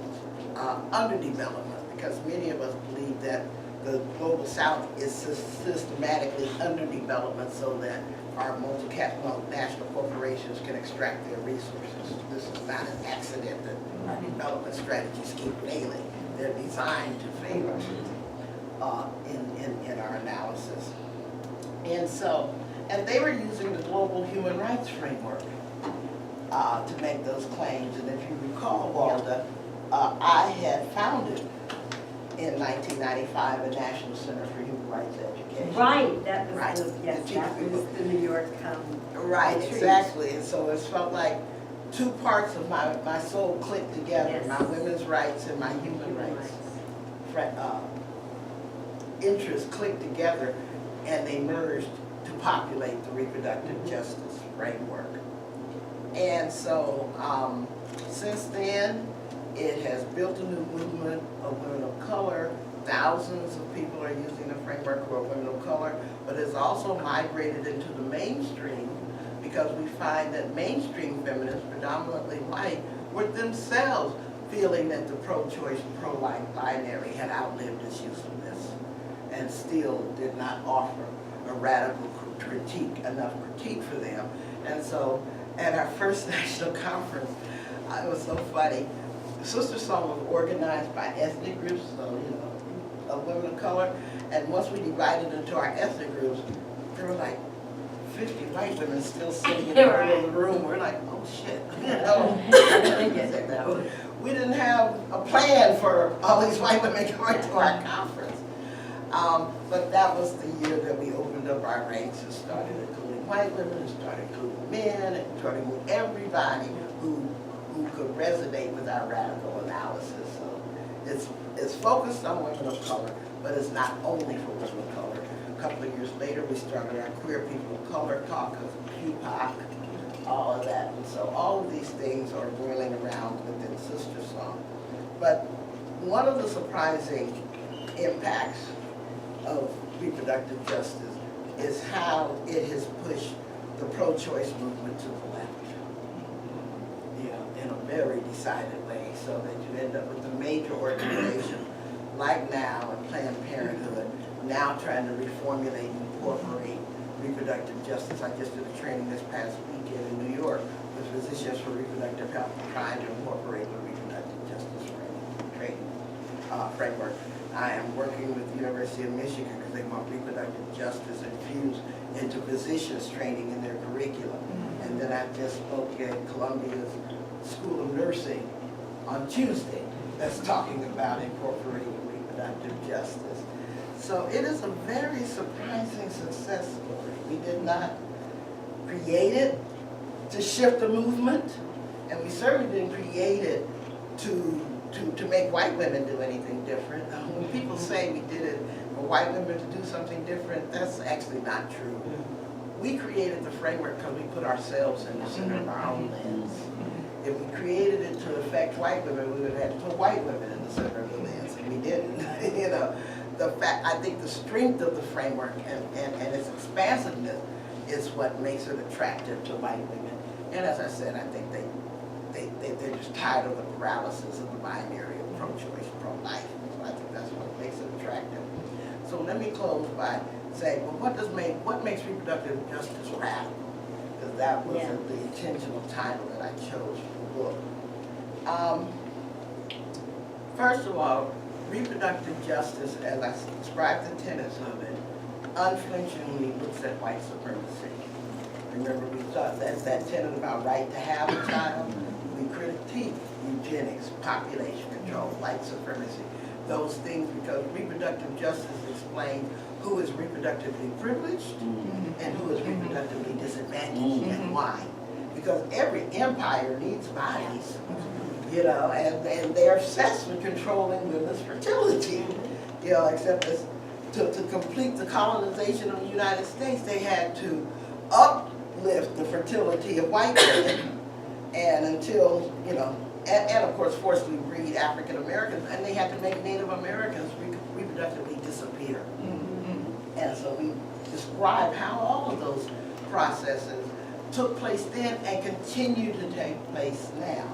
underdevelopment, because many of us believe that the global south is systematically underdevelopment so that our multinational corporations can extract their resources. This is not an accident that our development strategies keep failing. They're designed to fail in our analysis. And so, and they were using the global human rights framework to make those claims. And if you recall, Walda, I had founded in 1995 a National Center for Human Rights Education. Right, that was yes, that was the New York right, retreat. Exactly. And so it felt like two parts of my soul clicked together, yes. My women's rights and my human rights interests clicked together, and they merged to populate the reproductive justice framework. And so since then, it has built a new movement of women of color. Thousands of people are using the framework who are women of color, but it's also migrated into the mainstream, because we find that mainstream feminists, predominantly white, were themselves feeling that the pro-choice, pro-life binary had outlived its usefulness and still did not offer a radical critique, enough critique for them. And so at our first national conference, it was so funny. The Sister Song was organized by ethnic groups, so of women of color, and once we divided into our ethnic groups, there were like 50 white women still sitting in the middle of the room. We're like, oh shit, we didn't have a plan for all these white women going to our conference. But that was the year that we opened up our ranks and started including white women, and started including men, and started including everybody who could resonate with our radical analysis. So it's focused on women of color, but it's not only for women of color. A couple of years later, we started our Queer People of Color Caucus, QPOC, all of that. And so all of these things are boiling around within Sister Song. But one of the surprising impacts of reproductive justice is how it has pushed the pro-choice movement to the left, in a very decided way, so that you end up with a major organization like NOW and Planned Parenthood now trying to reformulate and incorporate reproductive justice. I just did a training this past weekend in New York with Physicians for Reproductive Health, trying to incorporate the reproductive justice framework. I am working with the University of Michigan because they want reproductive justice infused into physicians training in their curriculum. And then I just spoke at Columbia's School of Nursing on Tuesday that's talking about incorporating reproductive justice. So it is a very surprising success story. We did not create it to shift the movement, and we certainly didn't create it to make white women do anything different. When people say we did it for white women to do something different, that's actually not true. We created the framework because we put ourselves in the center of our own lens. If we created it to affect white women, we would have had to put white women in the center of the lens, and we didn't. You know, I think the strength of the framework and its expansiveness is what makes it attractive to white women. And as I said, I think they're just tired of the paralysis of the binary of pro-choice, pro-life. So I think that's what makes it attractive. So let me close by saying, well, what makes reproductive justice radical? Because that was the intentional title that I chose for the book. First of all, reproductive justice, as I described the tenets of it, unflinchingly looks at white supremacy. Remember, we thought that tenet about right to have a child, we critique eugenics, population control, white supremacy, those things, because reproductive justice explains who is reproductively privileged and who is reproductively disadvantaged and why. Because every empire needs bodies, you know, and they're obsessed with controlling women's fertility, you know, except as to complete the colonization of the United States, they had to uplift the fertility of white women, and until, you know, and of course forcibly breed African Americans, and they had to make Native Americans reproductively disappear. And so we describe how all of those processes took place then and continue to take place now.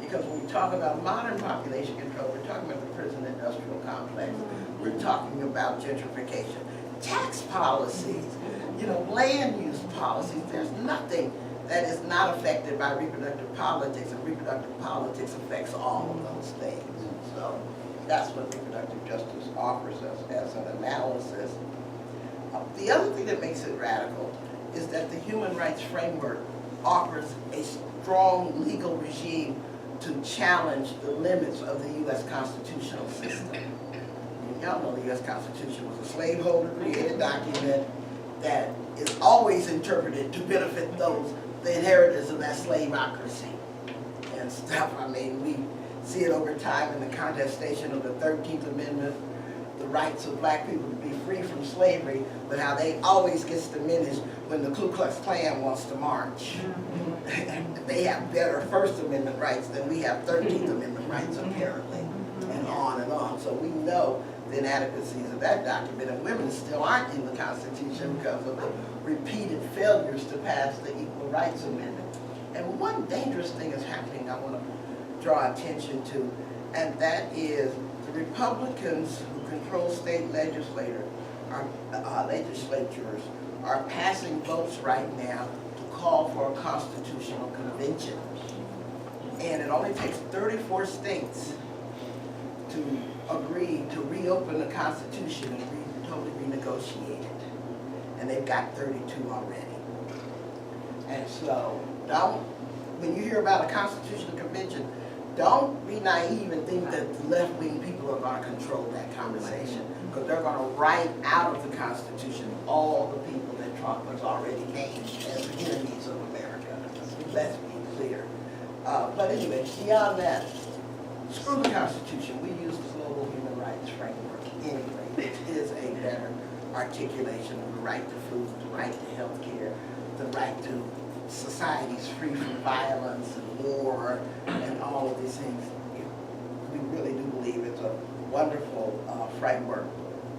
Because when we talk about modern population control, we're talking about the prison industrial complex. We're talking about gentrification, tax policies, you know, land use policies. There's nothing that is not affected by reproductive politics, and reproductive politics affects all of those things. So that's what reproductive justice offers us as an analysis. The other thing that makes it radical is that the human rights framework offers a strong legal regime to challenge the limits of the U.S. constitutional system. Y'all know the U.S. Constitution was a slaveholder created document that is always interpreted to benefit those, the inheritors of that slaveocracy and stuff. I mean, we see it over time in the contestation of the 13th Amendment, the rights of black people to be free from slavery, but how they always gets diminished when the Ku Klux Klan wants to march. They have better First Amendment rights than we have 13th Amendment rights, apparently, and on and on. So we know the inadequacies of that document, and women still aren't in the Constitution because of the repeated failures to pass the Equal Rights Amendment. And one dangerous thing is happening I want to draw attention to, and that is the Republicans who control state legislatures are passing votes right now to call for a constitutional convention. And it only takes 34 states to agree to reopen the Constitution and totally renegotiate it. And they've got 32 already. And so, when you hear about a constitutional convention, don't be naive and think that the left-wing people are going to control that conversation, because they're going to write out of the Constitution all the people that Trump has already named as the enemies of America. Let's be clear. But anyway, beyond that, screw the Constitution. We use the global human rights framework anyway, which is a better articulation of the right to food, the right to health care, the right to societies free from violence and war and all of these things. We really do believe it's a wonderful framework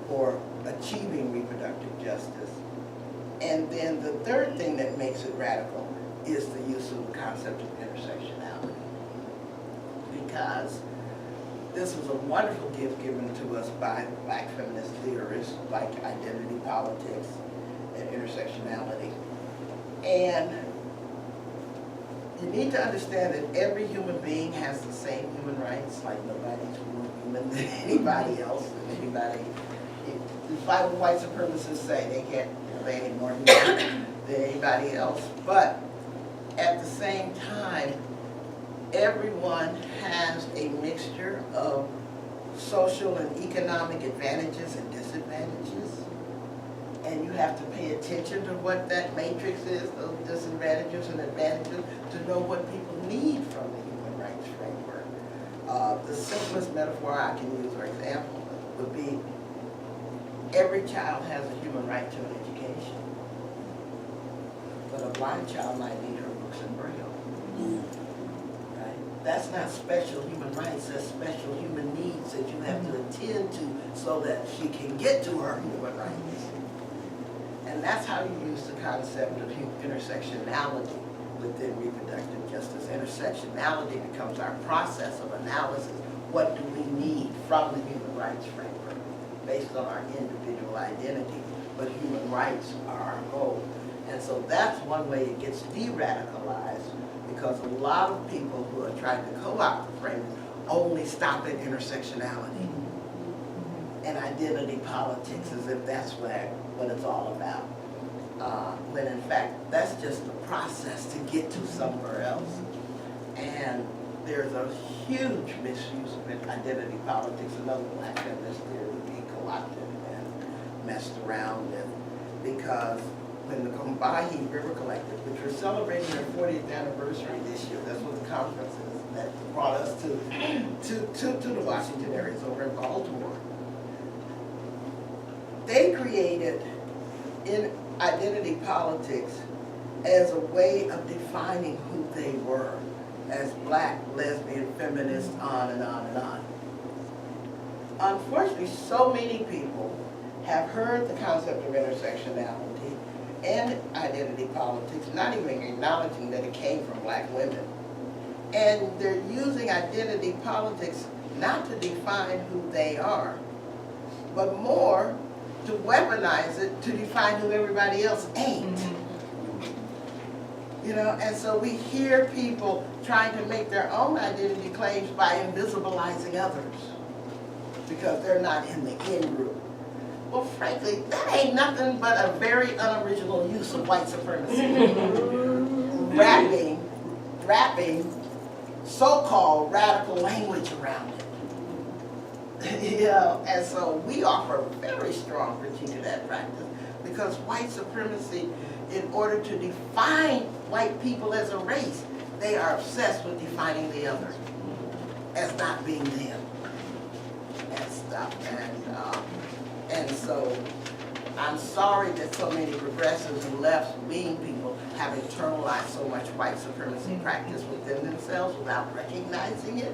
for achieving reproductive justice. And then the third thing that makes it radical is the use of the concept of intersectionality. Because this was a wonderful gift given to us by black feminist theorists like identity politics and intersectionality. And you need to understand that every human being has the same human rights, like nobody's more human than anybody else, and anybody. The Bible white supremacists say they ain't more human than anybody else. But at the same time, everyone has a mixture of social and economic advantages and disadvantages. And you have to pay attention to what that matrix is, those disadvantages and advantages, to know what people need from the human rights framework. The simplest metaphor I can use or example would be every child has a human right to an education. But a blind child might need her books in Braille. Right? That's not special human rights, that's special human needs that you have to attend to so that she can get to her human rights. And that's how you use the concept of intersectionality within reproductive justice. Intersectionality becomes our process of analysis. What do we need from the human rights framework based on our individual identity? But human rights are our goal. And so that's one way it gets de-radicalized, because a lot of people who are trying to co-opt the framework only stop at intersectionality and identity politics as if that's what it's all about. When in fact, that's just the process to get to somewhere else. And there's a huge misuse of identity politics, another black feminist theory being co-opted and messed around with, because when the Combahee River Collective, which we're celebrating their 40th anniversary this year, that's what the conference is that brought us to the Washington areas over in Baltimore. They created in identity politics as a way of defining who they were as black, lesbian, feminist, on and on and on. Unfortunately, so many people have heard the concept of intersectionality and identity politics, not even acknowledging that it came from black women. And they're using identity politics not to define who they are, but more to weaponize it to define who everybody else ain't. You know, and so we hear people trying to make their own identity claims by invisibilizing others because they're not in the in group. Well, frankly, that ain't nothing but a very unoriginal use of white supremacy. Wrapping so-called radical language around it. You know, and so we offer a very strong critique of that practice, because white supremacy, in order to define white people as a race, they are obsessed with defining the other as not being them and stuff. And so I'm sorry that so many progressives and left-wing people have internalized so much white supremacy practice within themselves without recognizing it.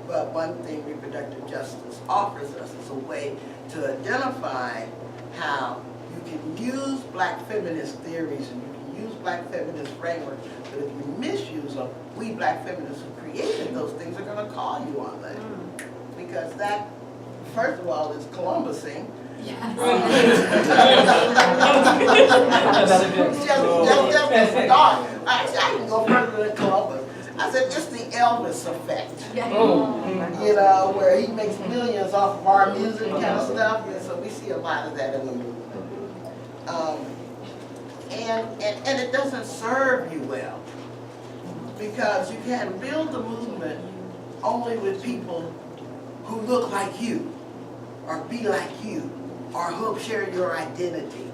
But one thing reproductive justice offers us is a way to identify how you can use black feminist theories and you can use black feminist frameworks, but if you misuse them, we black feminists who created those things are going to call you on that. Because that, first of all, is Columbusing. Just start. Actually, I can go further than Columbus. I said, it's the Elvis effect. You know, where he makes millions off of our music kind of stuff. And so we see a lot of that in the movement. And it doesn't serve you well, because you can build the movement only with people who look like you, or be like you, or who share your identity.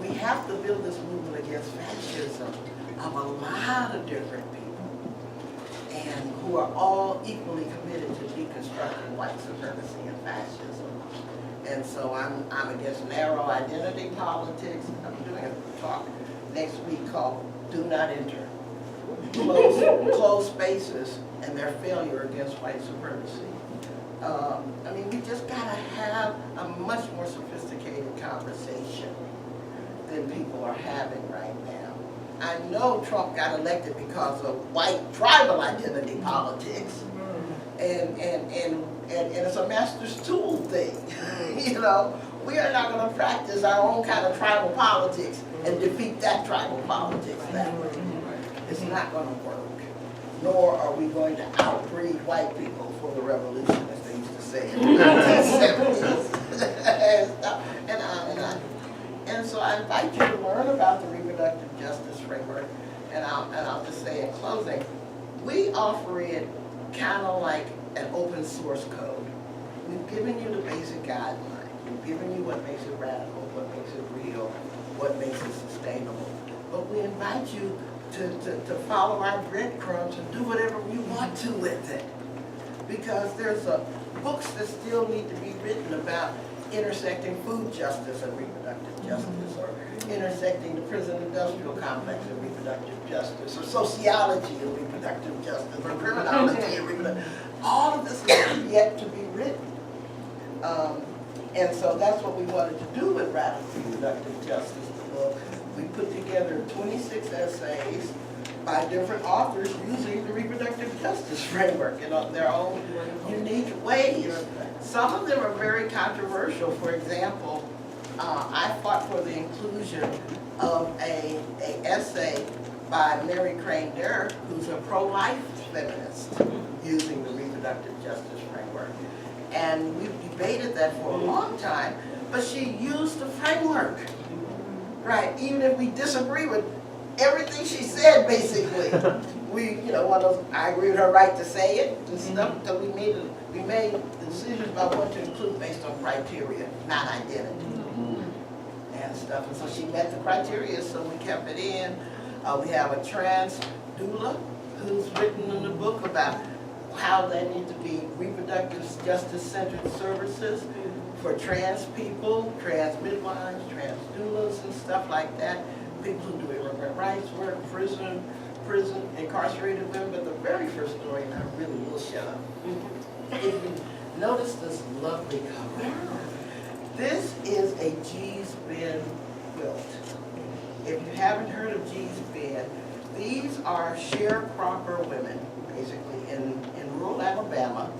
We have to build this movement against fascism of a lot of different people, and who are all equally committed to deconstructing white supremacy and fascism. And so I'm against narrow identity politics. I'm doing a talk next week called Do Not Enter. Closed spaces and their failure against white supremacy. I mean, we just gotta have a much more sophisticated conversation than people are having right now. I know Trump got elected because of white tribal identity politics, and it's a master's tool thing. You know, we are not going to practice our own kind of tribal politics and defeat that tribal politics that way. not going to work. Nor are we going to outbreed white people for the revolution, as they used to say in the 1970s. And so I invite you to learn about the reproductive justice framework. And I'll just say in closing, we offer it kind of like an open source code. We've given you the basic guidelines. We've given you what makes it radical, what makes it real, what makes it sustainable. But we invite you to follow our breadcrumbs and do whatever you want to with it. Because there's books that still need to be written about intersecting food justice and reproductive justice, or intersecting the prison industrial complex and reproductive justice, or sociology and reproductive justice, or criminology and reproductive. All of this is yet to be written. And so that's what we wanted to do with Radical Reproductive Justice, the book. We put together 26 essays by different authors using the reproductive justice framework in their own unique ways. Some of them are very controversial. For example, I fought for the inclusion of an essay by Mary Crane Derrick, who's a pro-life feminist, using the reproductive justice framework. And we've debated that for a long time, but she used the framework, right? Even if we disagree with everything she said, basically. I agree with her right to say it and stuff, because we made decisions about what to include based on criteria, not identity and stuff. And so she met the criteria, so we kept it in. We have a trans doula who's written in the book about how there need to be reproductive justice-centered services for trans people, trans midwives, trans doulas, and stuff like that. People who do immigrant rights work, prison, incarcerated women. But the very first story, and I really will shut up. If you notice this lovely cover, this is a G's Ben quilt. If you haven't heard of G's Ben, these are sharecropper women, basically, in rural Alabama.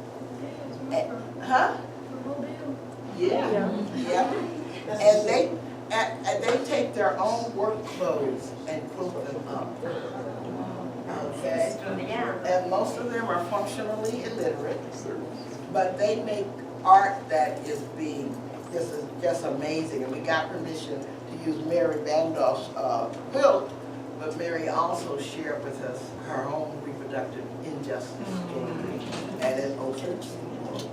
Huh? Yeah. And they take their own work clothes and quilt them up. Okay? And most of them are functionally illiterate, but they make art that is just amazing. And we got permission to use Mary Vandolph's quilt, but Mary also shared with us her own reproductive injustice story, and it opens the book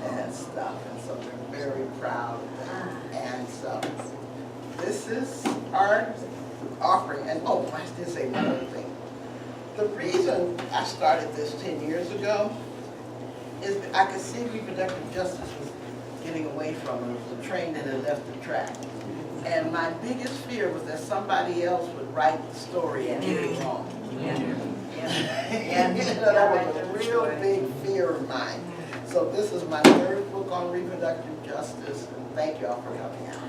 and stuff. And so we're very proud of that. And so this is our offering. And oh, I did say one other thing. The reason I started this 10 years ago is I could see reproductive justice was getting away from it. It was the train that had left the track. And my biggest fear was that somebody else would write the story and get it wrong. And that was a real big fear of mine. So this is my third book on reproductive justice, and thank you all for coming out.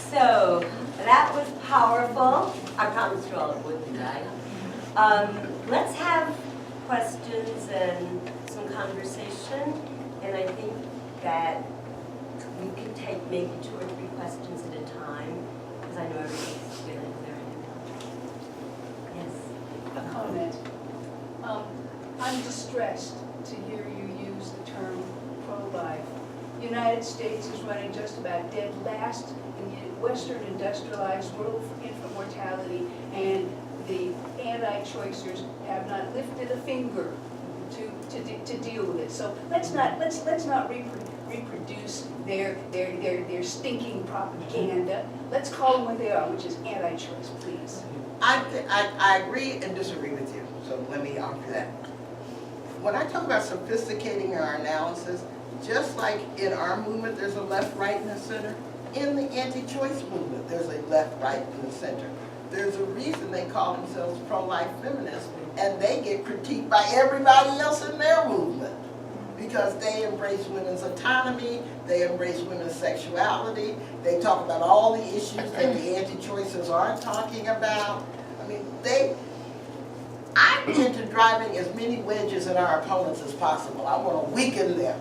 So that was powerful. I promised you all it would be, right? Let's have questions and some conversation, and I think that we can take maybe 2 or 3 questions at a time, because I know everybody's feeling their hand up. Yes? A comment. I'm distressed to hear you use the term pro-life. The United States is running just about dead last in the Western industrialized world for infant mortality, and the anti-choicers have not lifted a finger to deal with it. So let's not reproduce their stinking propaganda. Let's call them what they are, which is anti-choice, please. I agree and disagree with you. So let me offer that. When I talk about sophisticating our analysis, just like in our movement, there's a left, right, and a center. In the anti-choice movement, there's a left, right, and a center. There's a reason they call themselves pro-life feminists, and they get critiqued by everybody else in their movement because they embrace women's autonomy, they embrace women's sexuality, they talk about all the issues that the anti-choicers aren't talking about. I mean, I'm into driving as many wedges in our opponents as possible. I want to weaken them.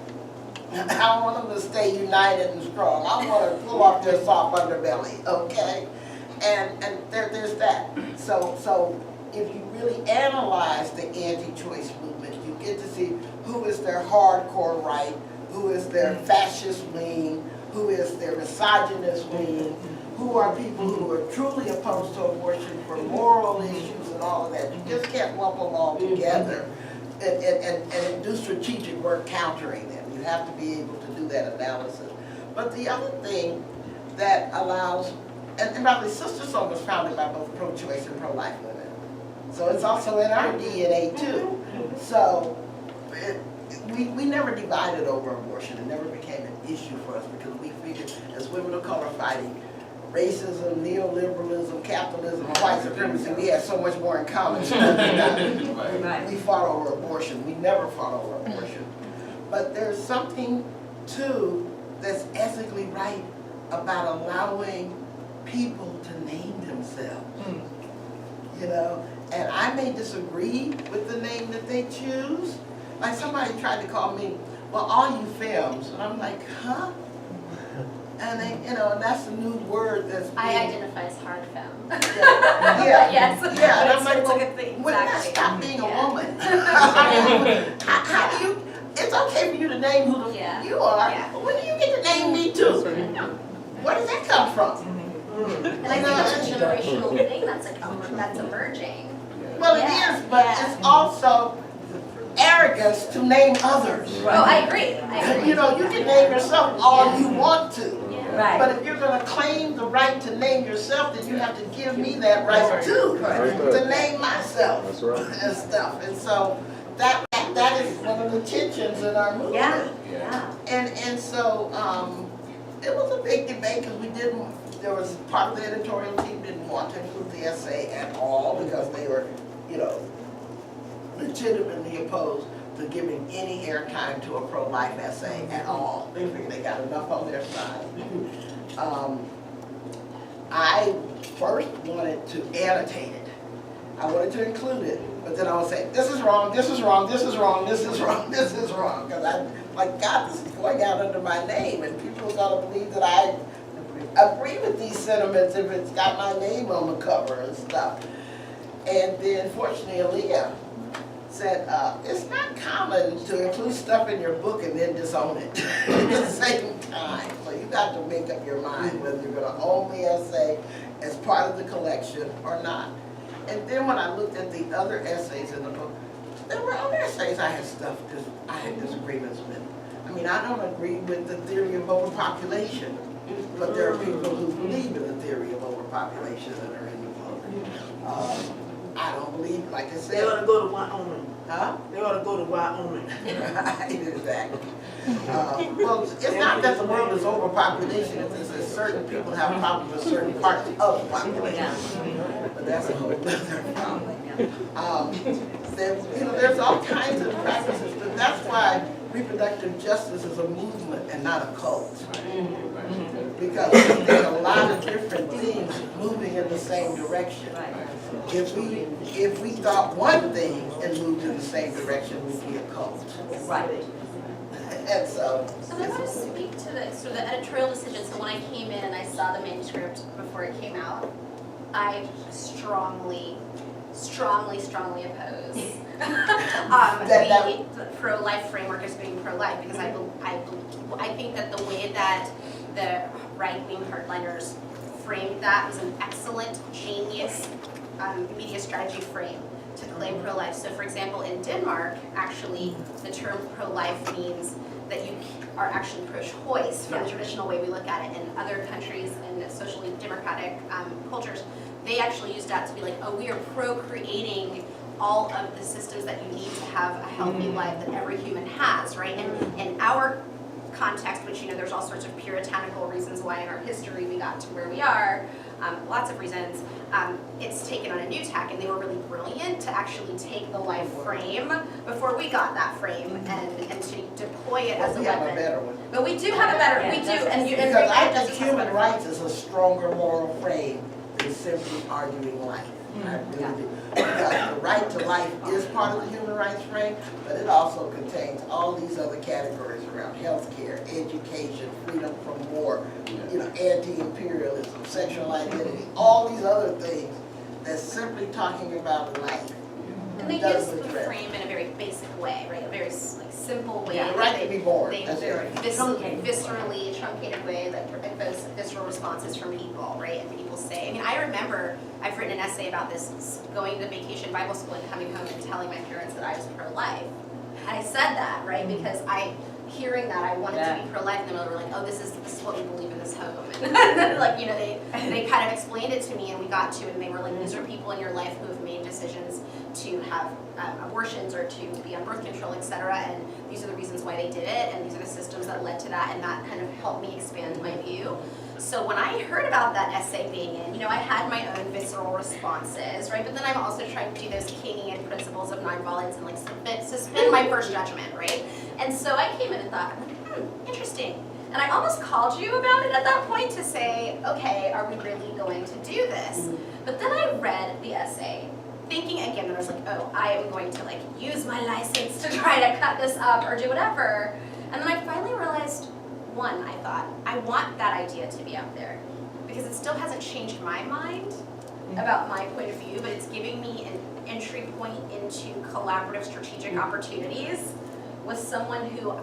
I want them to stay united and strong. I want to pull off their soft underbelly, okay? And there's that. So if you really analyze the anti-choice movement, you get to see who is their hardcore right, who is their fascist wing, who is their misogynist wing, who are people who are truly opposed to abortion for moral issues and all of that. You just can't lump them all together and do strategic work countering them. You have to be able to do that analysis. But the other thing that allows, and by the way, Sister Song was founded by both pro-choice and pro-life women. So it's also in our DNA too. So we never divided over abortion. It never became an issue for us because we figured as women of color fighting racism, neoliberalism, capitalism, and white supremacy, we had so much more in common. We fought over abortion. We never fought over abortion. But there's something too that's ethically right about allowing people to name themselves. You know, and I may disagree with the name that they choose. Like somebody tried to call me, well, all you femmes, and I'm like, huh? And they, you know, and that's a new word that's being, I identify as hard femme. Yeah. Yes. Yeah, and I'm like, it's well, a good thing. wouldn't that Exactly. stop being a Yeah. woman? How do you, it's okay for you to name who you are, but when do you get to name me too? Where does that come from? And I think that's a generational thing that's emerging. Well, it is, but it's also arrogance to name others. Oh, I agree. You know, you can name yourself all you want to. Right. But if you're going to claim the right to name yourself, then you have to give me that right too, to name myself. That's right. And stuff. And so that is one of the tensions in our movement. Yeah. And so it was a big debate because there was part of the editorial team didn't want to include the essay at all because they were, you know, legitimately opposed to giving any airtime to a pro-life essay at all. They figured they got enough on their side. I first wanted to annotate it. I wanted to include it, but then I would say, this is wrong, this is wrong, this is wrong, this is wrong, this is wrong. Because I'm like, God, this is going out under my name, and people are going to believe that I agree with these sentiments if it's got my name on the cover and stuff. And then fortunately, Aaliyah said, it's not common to include stuff in your book and then disown it at the same time. So you got to make up your mind whether you're going to own the essay as part of the collection or not. And then when I looked at the other essays in the book, there were other essays I had disagreements with. I mean, I don't agree with the theory of overpopulation, but there are people who believe in the theory of overpopulation that are in the book. I don't believe, like I said. They ought to go to Wyoming. Huh? They ought to go to Wyoming. Exactly. Well, it's not that the world is overpopulation, it's that certain people have problems with certain parts of the population. But that's a whole other problem. There's all kinds of practices, but that's why reproductive justice is a movement and not a cult. Because there's a lot of different things moving in the same direction. If we thought one thing and moved in the same direction, we'd be a cult. Right. And so I want to speak to the editorial decision. So when I came in and I saw the manuscript before it came out, I strongly oppose the pro-life framework as being pro-life because I think that the way that the right-wing hardliners framed that was an excellent, genius media strategy frame to claim pro-life. So for example, in Denmark, actually, the term pro-life means that you are actually pro-choice from the traditional way we look at it. In other countries and socially democratic cultures, they actually use that to be like, oh, we are procreating all of the systems that you need to have a healthy life that every human has, right? And in our context, which, you know, there's all sorts of puritanical reasons why in our history we got to where we are, lots of reasons, it's taken on a new tack, and they were really brilliant to actually take the life frame before we got that frame and to deploy it as a weapon. We have a better one. But we do have a better, we do, and because I think human rights is a stronger moral frame than simply arguing life. I really do. Because the right to life is part of the human rights frame, but it also contains all these other categories around healthcare, education, freedom from war, you know, anti-imperialism, sexual identity, all these other things that's simply talking about life. And they use the frame in a very basic way, right? A very like simple way. Yeah, right to be born. They viscerally truncated way that evokes visceral responses from people, right? And people say, I mean, I remember I've written an essay about this, going to vacation Bible school and coming home and telling my parents that I was pro-life. And I said that, right? Because hearing that, I wanted to be pro-life, and then they were like, oh, this is what we believe in this home. And then, like, you know, they kind of explained it to me, and we got to it, and they were like, these are people in your life who have made decisions to have abortions or to be on birth control, etc. And these are the reasons why they did it, and these are the systems that led to that, and that kind of helped me expand my view. So when I heard about that essay being in, you know, I had my own visceral responses, right? But then I'm also trying to do those Kingian principles of nonviolence and like suspend my first judgment, right? And so I came in and thought, interesting. And I almost called you about it at that point to say, okay, are we really going to do this? But then I read the essay, thinking again that I was like, oh, I am going to like use my license to try to cut this up or do whatever. And then I finally realized, one, I thought, I want that idea to be out there because it still hasn't changed my mind about my point of view, but it's giving me an entry point into collaborative strategic opportunities with someone who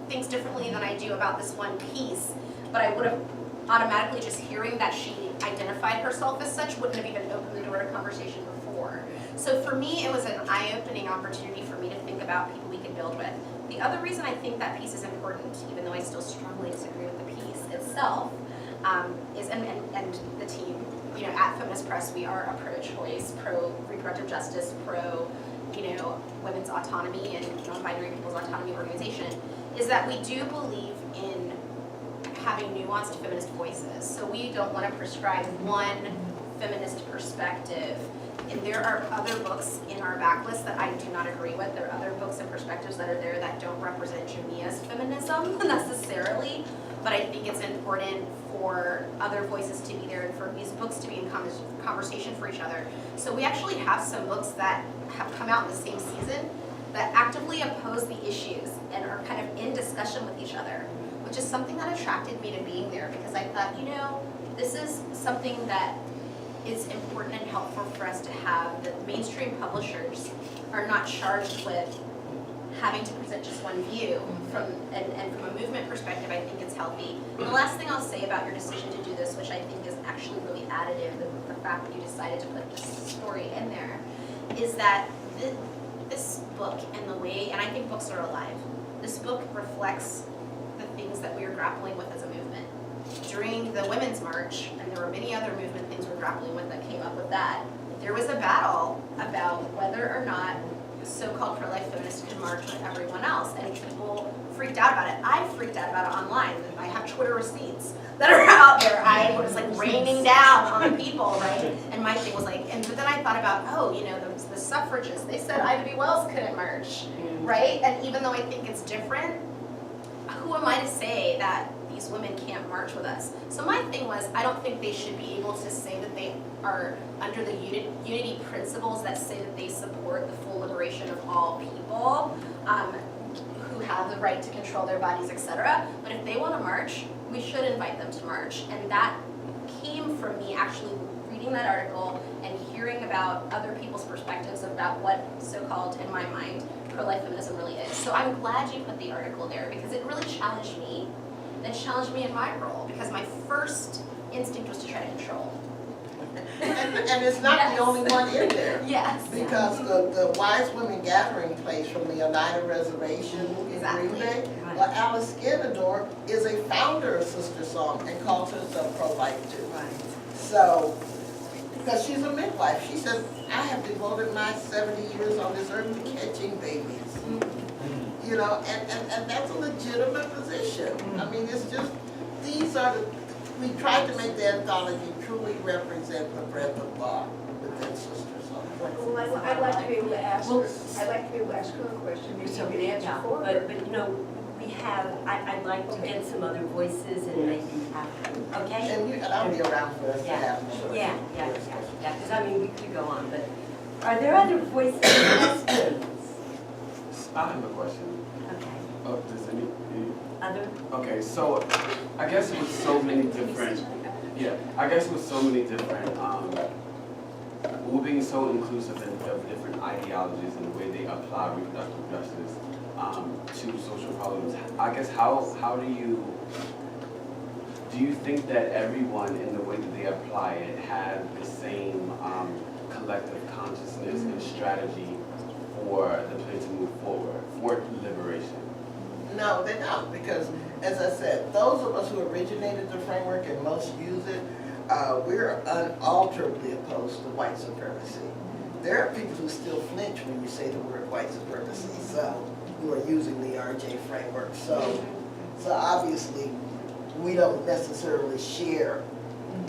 thinks differently than I do about this one piece, but I would have automatically just hearing that she identified herself as such wouldn't have even opened the door to conversation before. So for me, it was an eye-opening opportunity for me to think about people we could build with. The other reason I think that piece is important, even though I still strongly disagree with the piece itself, is, and the team, you know, at Feminist Press, we are a pro-choice, pro-reproductive justice, you know, women's autonomy and non-binary people's autonomy organization, is that we do believe in having nuanced feminist voices. So we don't want to prescribe one feminist perspective. And there are other books in our backlist that I do not agree with. There are other books and perspectives that are there that don't represent Jamia's feminism necessarily, but I think it's important for other voices to be there and for these books to be in conversation for each other. So we actually have some books that have come out in the same season that actively oppose the issues and are kind of in discussion with each other, which is something that attracted me to being there because I thought, you know, this is something that is important and helpful for us to have, that mainstream publishers are not charged with having to present just one view and from a movement perspective, I think it's healthy. And the last thing I'll say about your decision to do this, which I think is actually really additive, the fact that you decided to put this story in there, is that this book and the way, and I think books are alive, this book reflects the things that we are grappling with as a movement. During the Women's March, and there were many other movement things we're grappling with that came up with that, there was a battle about whether or not so-called pro-life feminists could march with everyone else, and people freaked out about it. I freaked out about it online. I have Twitter receipts that are out there. I was like raining down on people, right? And my thing was like, but then I thought about, oh, you know, the suffragists, they said Ida B. Wells couldn't march, right? And even though I think it's different, who am I to say that these women can't march with us? So my thing was, I don't think they should be able to say that they are under the unity principles that say that they support the full liberation of all people who have the right to control their bodies, etc. But if they want to march, we should invite them to march. And that came from me actually reading that article and hearing about other people's perspectives about what so-called, in my mind, pro-life feminism really is. So I'm glad you put the article there because it really challenged me. It challenged me in my role because my first instinct was to try to control. And it's not the only one in there. Yes. Because the Wise Women Gathering place from the Oneida Reservation in Green Bay, well, Alice Skinador is a founder of Sister Song and calls herself pro-life too. So, because she's a midwife, she says, I have devoted my 70 years on this earth to catching babies. You know, and that's a legitimate position. I mean, it's just, these are the, we tried to make the anthology truly represent the breadth of God within Sister Song. Well, I'd like to be able to ask her, I'd like to be able to ask her a question, maybe you can answer for her. But you know, we have, I'd like to get some other voices and maybe after, okay? And I'll be around for us to have more. Yeah. we could go on, but are there other voices in students? I have a question. Okay. Oh, does any? Other? Okay, so I guess with so many different, we're being so inclusive of different ideologies and the way they apply reproductive justice to social problems. I guess how do you think that everyone in the way that they apply it have the same collective consciousness and strategy for the plan to move forward, for liberation? No, they don't, because as I said, those of us who originated the framework and most use it, we're unalterably opposed to white supremacy. There are people who still flinch when you say the word white supremacy, so who are using the RJ framework. So obviously, we don't necessarily share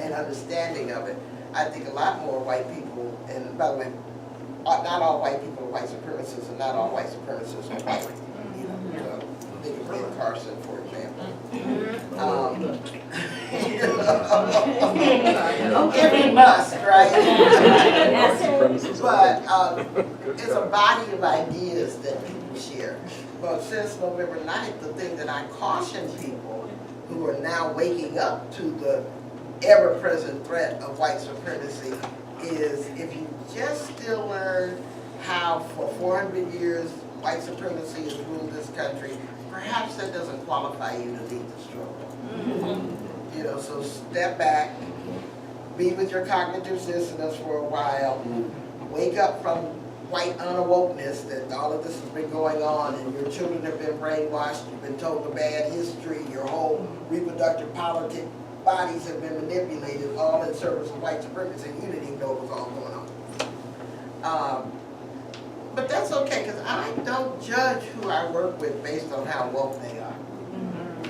an understanding of it. I think a lot more white people, and by the way, not all white people are white supremacists, and not all white supremacists are white. Think of Ben Carson, for example. Every must, right? But it's a body of ideas that people share. But since November 9th, the thing that I caution people who are now waking up to the ever-present threat of white supremacy is if you just still learn how for 400 years white supremacy has ruled this country, perhaps that doesn't qualify you to lead the struggle. You know, so step back, be with your cognitive dissonance for a while, wake up from white unawokeness that all of this has been going on and your children have been brainwashed, you've been told a bad history, your whole reproductive politic bodies have been manipulated, all in service of white supremacy, and you didn't even know what was all going on. But that's okay, because I don't judge who I work with based on how woke they are.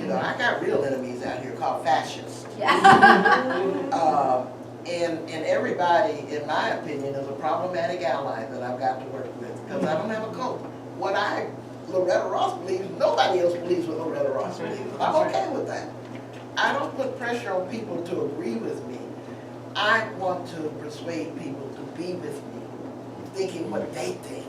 You know, I got real enemies out here called fascists. And everybody, in my opinion, is a problematic ally that I've got to work with, because I don't have a code. What Loretta Ross believes, nobody else believes what Loretta Ross believes. I'm okay with that. I don't put pressure on people to agree with me. I want to persuade people to be with me, thinking what they think,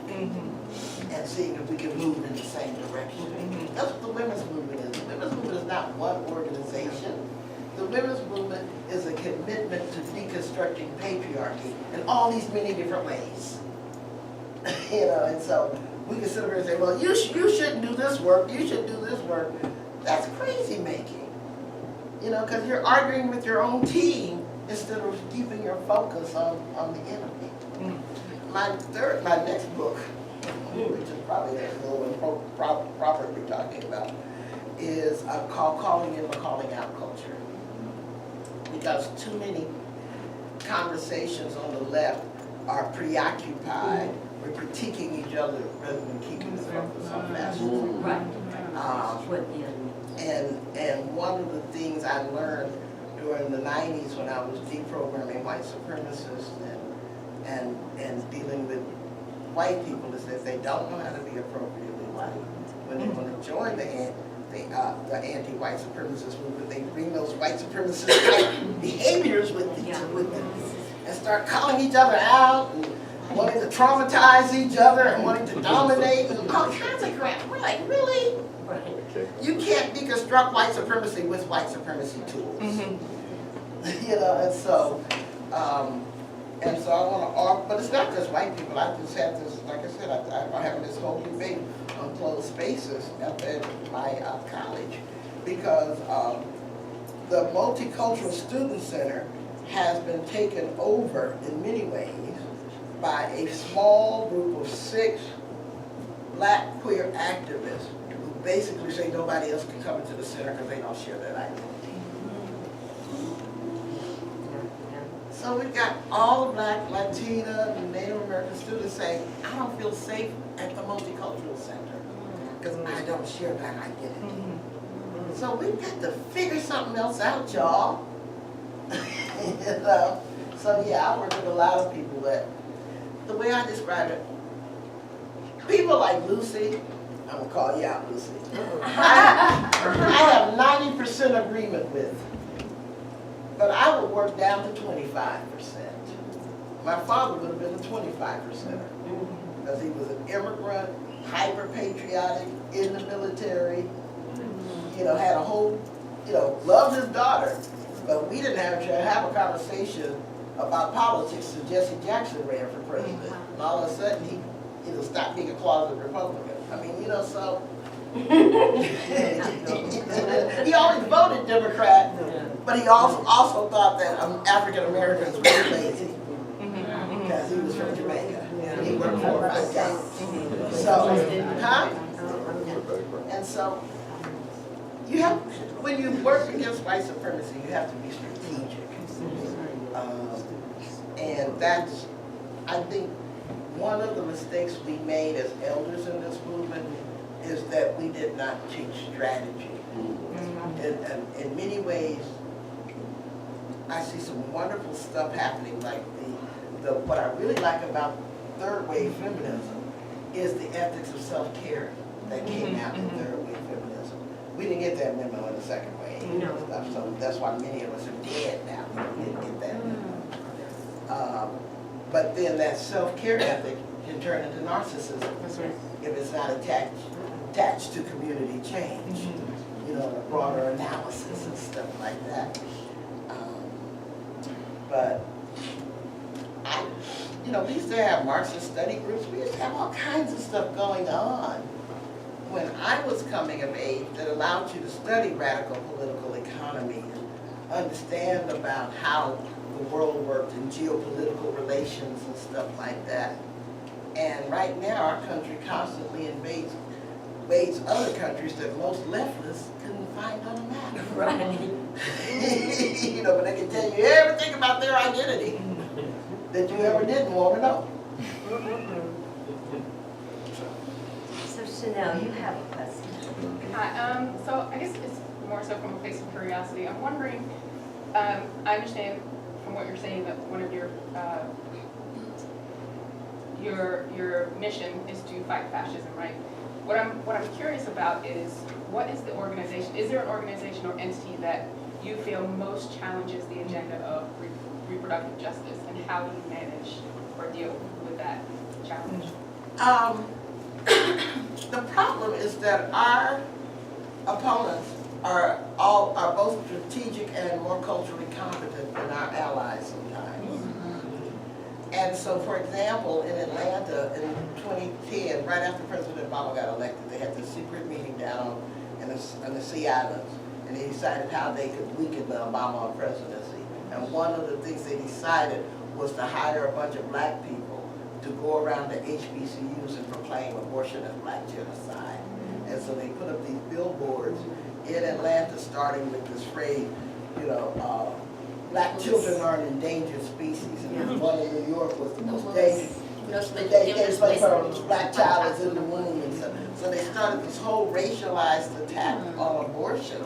and seeing if we can move in the same direction. That's what the women's movement is. The women's movement is not one organization. The women's movement is a commitment to deconstructing patriarchy in all these many different ways. You know, and so we can sit over here and say, well, you shouldn't do this work, you should do this work. That's crazy making. You know, because you're arguing with your own team instead of keeping your focus on the enemy. My next book, which is probably a little properly talking about, is called Calling In the Calling Out Culture. Because too many conversations on the left are preoccupied with critiquing each other rather than keeping the focus on fascism. And one of the things I learned during the 90s when I was deprogramming white supremacists and dealing with white people is that they don't know how to be appropriately white. When they want to join the anti-white supremacist movement, they bring those white supremacist type behaviors with them and start calling each other out and wanting to traumatize each other and wanting to dominate and all kinds of crap. We're like, really? You can't deconstruct white supremacy with white supremacy tools. You know, and so I want to offer, but it's not just white people. I just had this, like I said, I'm having this whole debate on closed spaces at my college because the Multicultural Student Center has been taken over in many ways by a small group of 6 black queer activists who basically say nobody else can come into the center because they don't share that identity. So we've got all the black, Latina, and Native American students saying, I don't feel safe at the Multicultural Center because I don't share that identity. So we've got to figure something else out, y'all. You know? So yeah, I work with a lot of people that, the way I describe it, people like Lucy, I'm going to call you out, Lucy, I have 90% agreement with. But I would work down to 25%. my father would have been a 25%er. Because he was an immigrant, hyper-patriotic, in the military, you know, had a whole, you know, loved his daughter. But we didn't have a conversation about politics until Jesse Jackson ran for president. And all of a sudden, he, you know, stopped being a closet Republican. I mean, you know, so. He always voted Democrat, but he also thought that African Americans were lazy. Because he was from Jamaica. And he worked 4 or 5 jobs. So, and so, you have, when you work against white supremacy, you have to be strategic. And that's, I think, one of the mistakes we made as elders in this movement is that we did not teach strategy. And in many ways, I see some wonderful stuff happening, like what I really like about third wave feminism is the ethics of self-care that came out in third wave feminism. We didn't get that memo in the second wave stuff, so that's why many of us are dead now. We didn't get that memo. But then that self-care ethic can turn into narcissism if it's not attached to community change, you know, a broader analysis and stuff like that. But you know, we used to have Marxist study groups. We used to have all kinds of stuff going on when I was coming of age that allowed you to study radical political economy and understand about how the world worked in geopolitical relations and stuff like that. And right now, our country constantly invades other countries that most leftists couldn't find on a map. Right. You know, but they can tell you everything about their identity that you ever didn't want to know. So Chanel, you have a question. Hi, so I guess it's more so from a place of curiosity. I'm wondering, I understand from what you're saying that one of your mission is to fight fascism, right? What I'm curious about is, what is the organization? Is there an organization or entity that you feel most challenges the agenda of reproductive justice, and how do you manage or deal with that challenge? The problem is that our opponents are both strategic and more culturally competent than our allies sometimes. And so, for example, in Atlanta in 2010, right after President Obama got elected, they had this secret meeting down in the Sea Islands, and they decided how they could weaken the Obama presidency. And one of the things they decided was to hire a bunch of black people to go around the HBCUs and proclaim abortion as black genocide. And so they put up these billboards in Atlanta, starting with this phrase, you know, black children are an endangered species. And one in New York was the most dangerous. Black child is in the womb. And so they started this whole racialized attack on abortion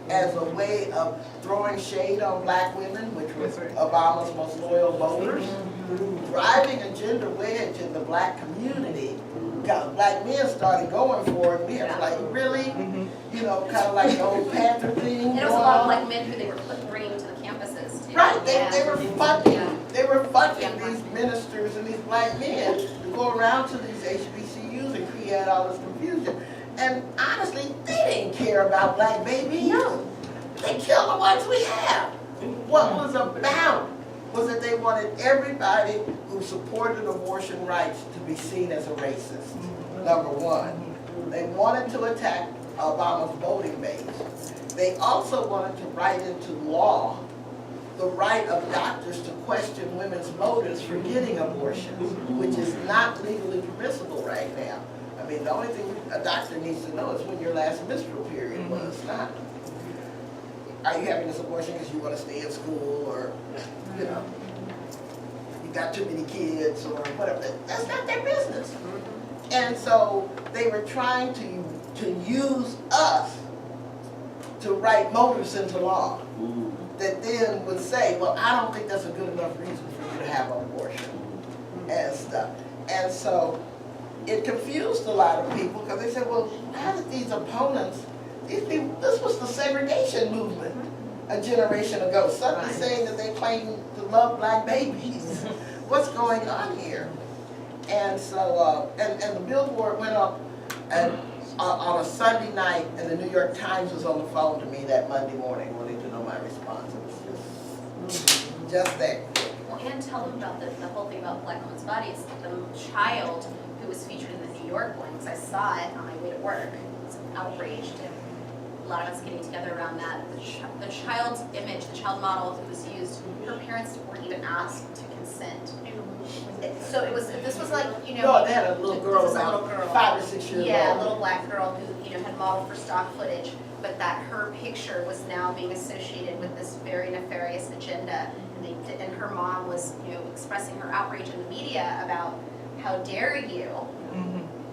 as a way of throwing shade on black women, which was Obama's most loyal voters, driving a gender wedge in the black community. Black men started going for it. We were like, really? You know, kind of like the old Panther thing. And it was a lot of black men who they were bringing to the campuses too. Right, they were funding these ministers and these black men to go around to these HBCUs and create all this confusion. And honestly, they didn't care about black babies. No. They killed the ones we have. What was about was that they wanted everybody who supported abortion rights to be seen as a racist, number one. They wanted to attack Obama's voting base. They also wanted to write into law the right of doctors to question women's motives for getting abortions, which is not legally permissible right now. I mean, the only thing a doctor needs to know is when your last menstrual period was, not, are you having this abortion because you want to stay in school, or, you know, you got too many kids, or whatever. That's not their business. And so they were trying to use us to write motives into law that then would say, well, I don't think that's a good enough reason for you to have an abortion and stuff. And so it confused a lot of people, because they said, well, how did these opponents, these people, this was the segregation movement a generation ago, suddenly saying that they claim to love black babies. what's going on here? And so, and the billboard went up on a Sunday night, and the New York Times was on the phone to me that Monday morning wanting to know my response. It was just that. Well, and tell them about the whole thing about Black women's bodies. The child who was featured in the New York one, because I saw it on my way to work, I was outraged, and a lot of us getting together around that. The child's image, the child model who was used, her parents weren't even asked to consent. So it was, this was like, you know. No, they had a little girl, about 5 or 6 years old. Yeah, a little black girl who, you know, had modeled for stock footage, but that her picture was now being associated with this very nefarious agenda. And her mom was, you know, expressing her outrage in the media about, how dare you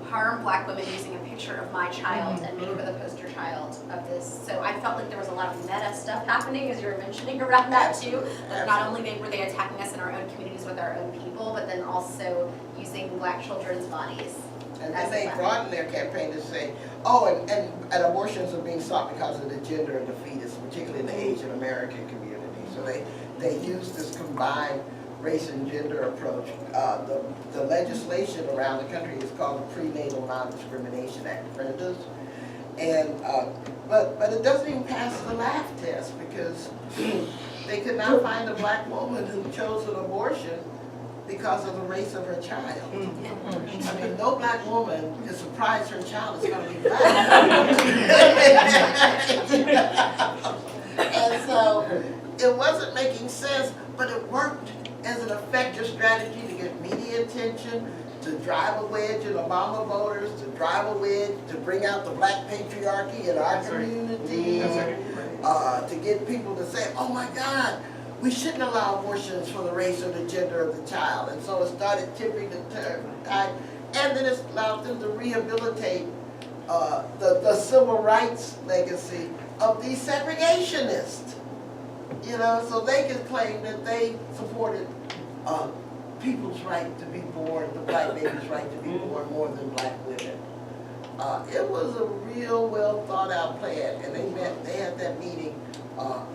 harm Black women using a picture of my child and make her the poster child of this. So I felt like there was a lot of meta stuff happening, as you were mentioning, around that too. That not only were they attacking us in our own communities with our own people, but then also using Black children's bodies. And then they broadened their campaign to say, oh, and abortions are being sought because of the gender of the fetus, particularly in the Asian American community. So they used this combined race and gender approach. The legislation around the country is called the Prenatal Non-Discrimination Act, PRENDAS. And, but it doesn't even pass the laugh test because they could not find a Black woman who chose an abortion because of the race of her child. I mean, no Black woman is surprised her child is going to be Black. And so it wasn't making sense, but it worked as an effective strategy to get media attention, to drive a wedge in Obama voters, to drive a wedge, to bring out the Black patriarchy in our community, to get people to say, oh my God, we shouldn't allow abortions for the race or the gender of the child. And so it started tipping the tide, and then it allowed them to rehabilitate the civil rights legacy of these segregationists. You know, so they could claim that they supported people's right to be born, the Black baby's right to be born more than Black women. It was a real well thought out plan, and they had that meeting,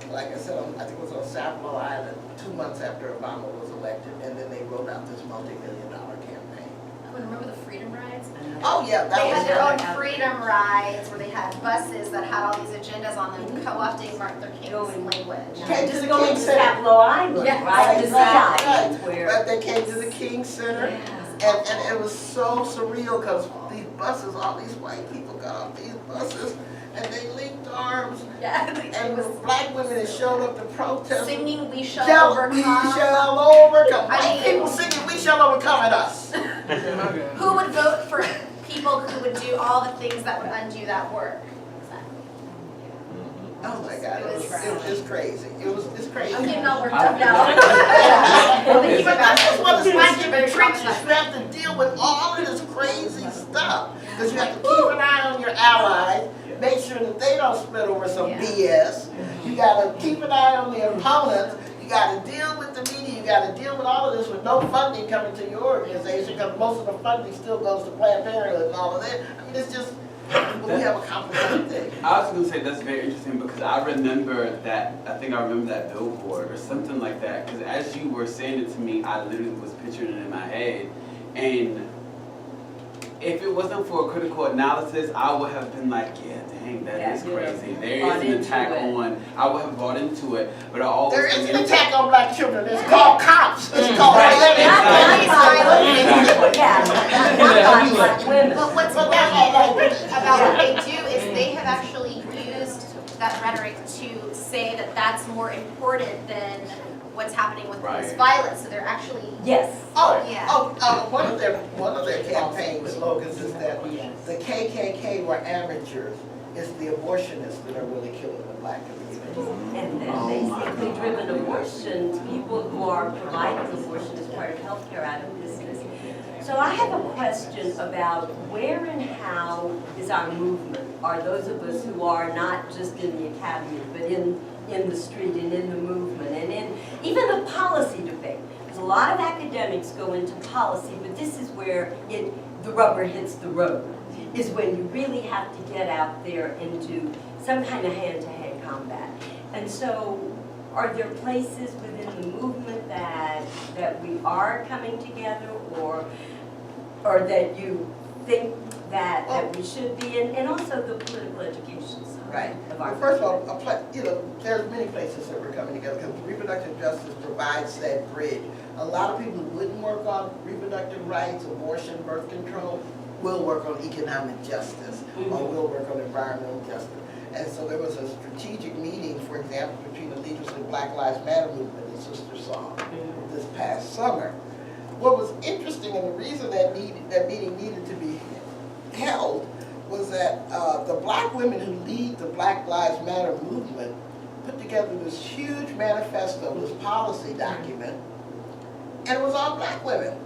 like I said, I think it was on Sapelo Island 2 months after Obama was elected, and then they wrote out this multi-million-dollar campaign. Remember the Freedom Rides? Oh yeah, they had their own Freedom Rides where they had buses that had all these agendas on them, co-opting Martin Luther King's language. Just going to Sapelo Island, right? But they came to the King Center, and it was so surreal because these buses, all these white people got off these buses, and they linked arms, and Black women that showed up to protest. Singing "We Shall Overcome." We shall overcome. White people singing "We Shall Overcome" at us. Who would vote for people who would do all the things that would undo that work? Oh my God, it was crazy. It's crazy. I'm getting all worked up now. But that's just what it's like in the trenches. You have to deal with all of this crazy stuff. Because you have to keep an eye on your allies, make sure that they don't spread over some BS. You got to keep an eye on the opponents. You got to deal with the media. You got to deal with all of this with no funding coming to your organization because most of the funding still goes to Planned Parenthood and all of that. I mean, it's just, we have a complicated thing. I was going to say that's very interesting because I remember that, I think I remember that billboard or something like that. Because as you were saying it to me, I literally was picturing it in my head. And if it wasn't for a critical analysis, I would have been like, yeah, dang, that is crazy. There is an attack on, I would have bought into it. But I always there is an attack on Black children. It's called cops. It's called But what's important about what they do is they have actually used that rhetoric to say that that's more important than what's happening with police violence. So they're actually one of their campaign slogans is that the KKK were amateurs. It's the abortionists that are really killing the Black community. And then basically driven abortions, people who are providing abortion as part of healthcare out of business. So I have a question about where and how is our movement? Are those of us who are not just in the academy, but in the street and in the movement and in even the policy debate? Because a lot of academics go into policy, but this is where the rubber hits the road, is when you really have to get out there and do some kind of hand-to-hand combat. And so are there places within the movement that that we are coming together, or that you think that we should be in, and also the political education side Right. of our Well, first of all, there's many places that we're coming together because reproductive justice provides that bridge. A lot of people who wouldn't work on reproductive rights, abortion, birth control, will work on economic justice or will work on environmental justice. And so there was a strategic meeting, for example, between the leaders of the Black Lives Matter movement and Sister Song this past summer. What was interesting, and the reason that meeting needed to be held, was that the black women who lead the Black Lives Matter movement put together this huge manifesto, this policy document, and it was all black women.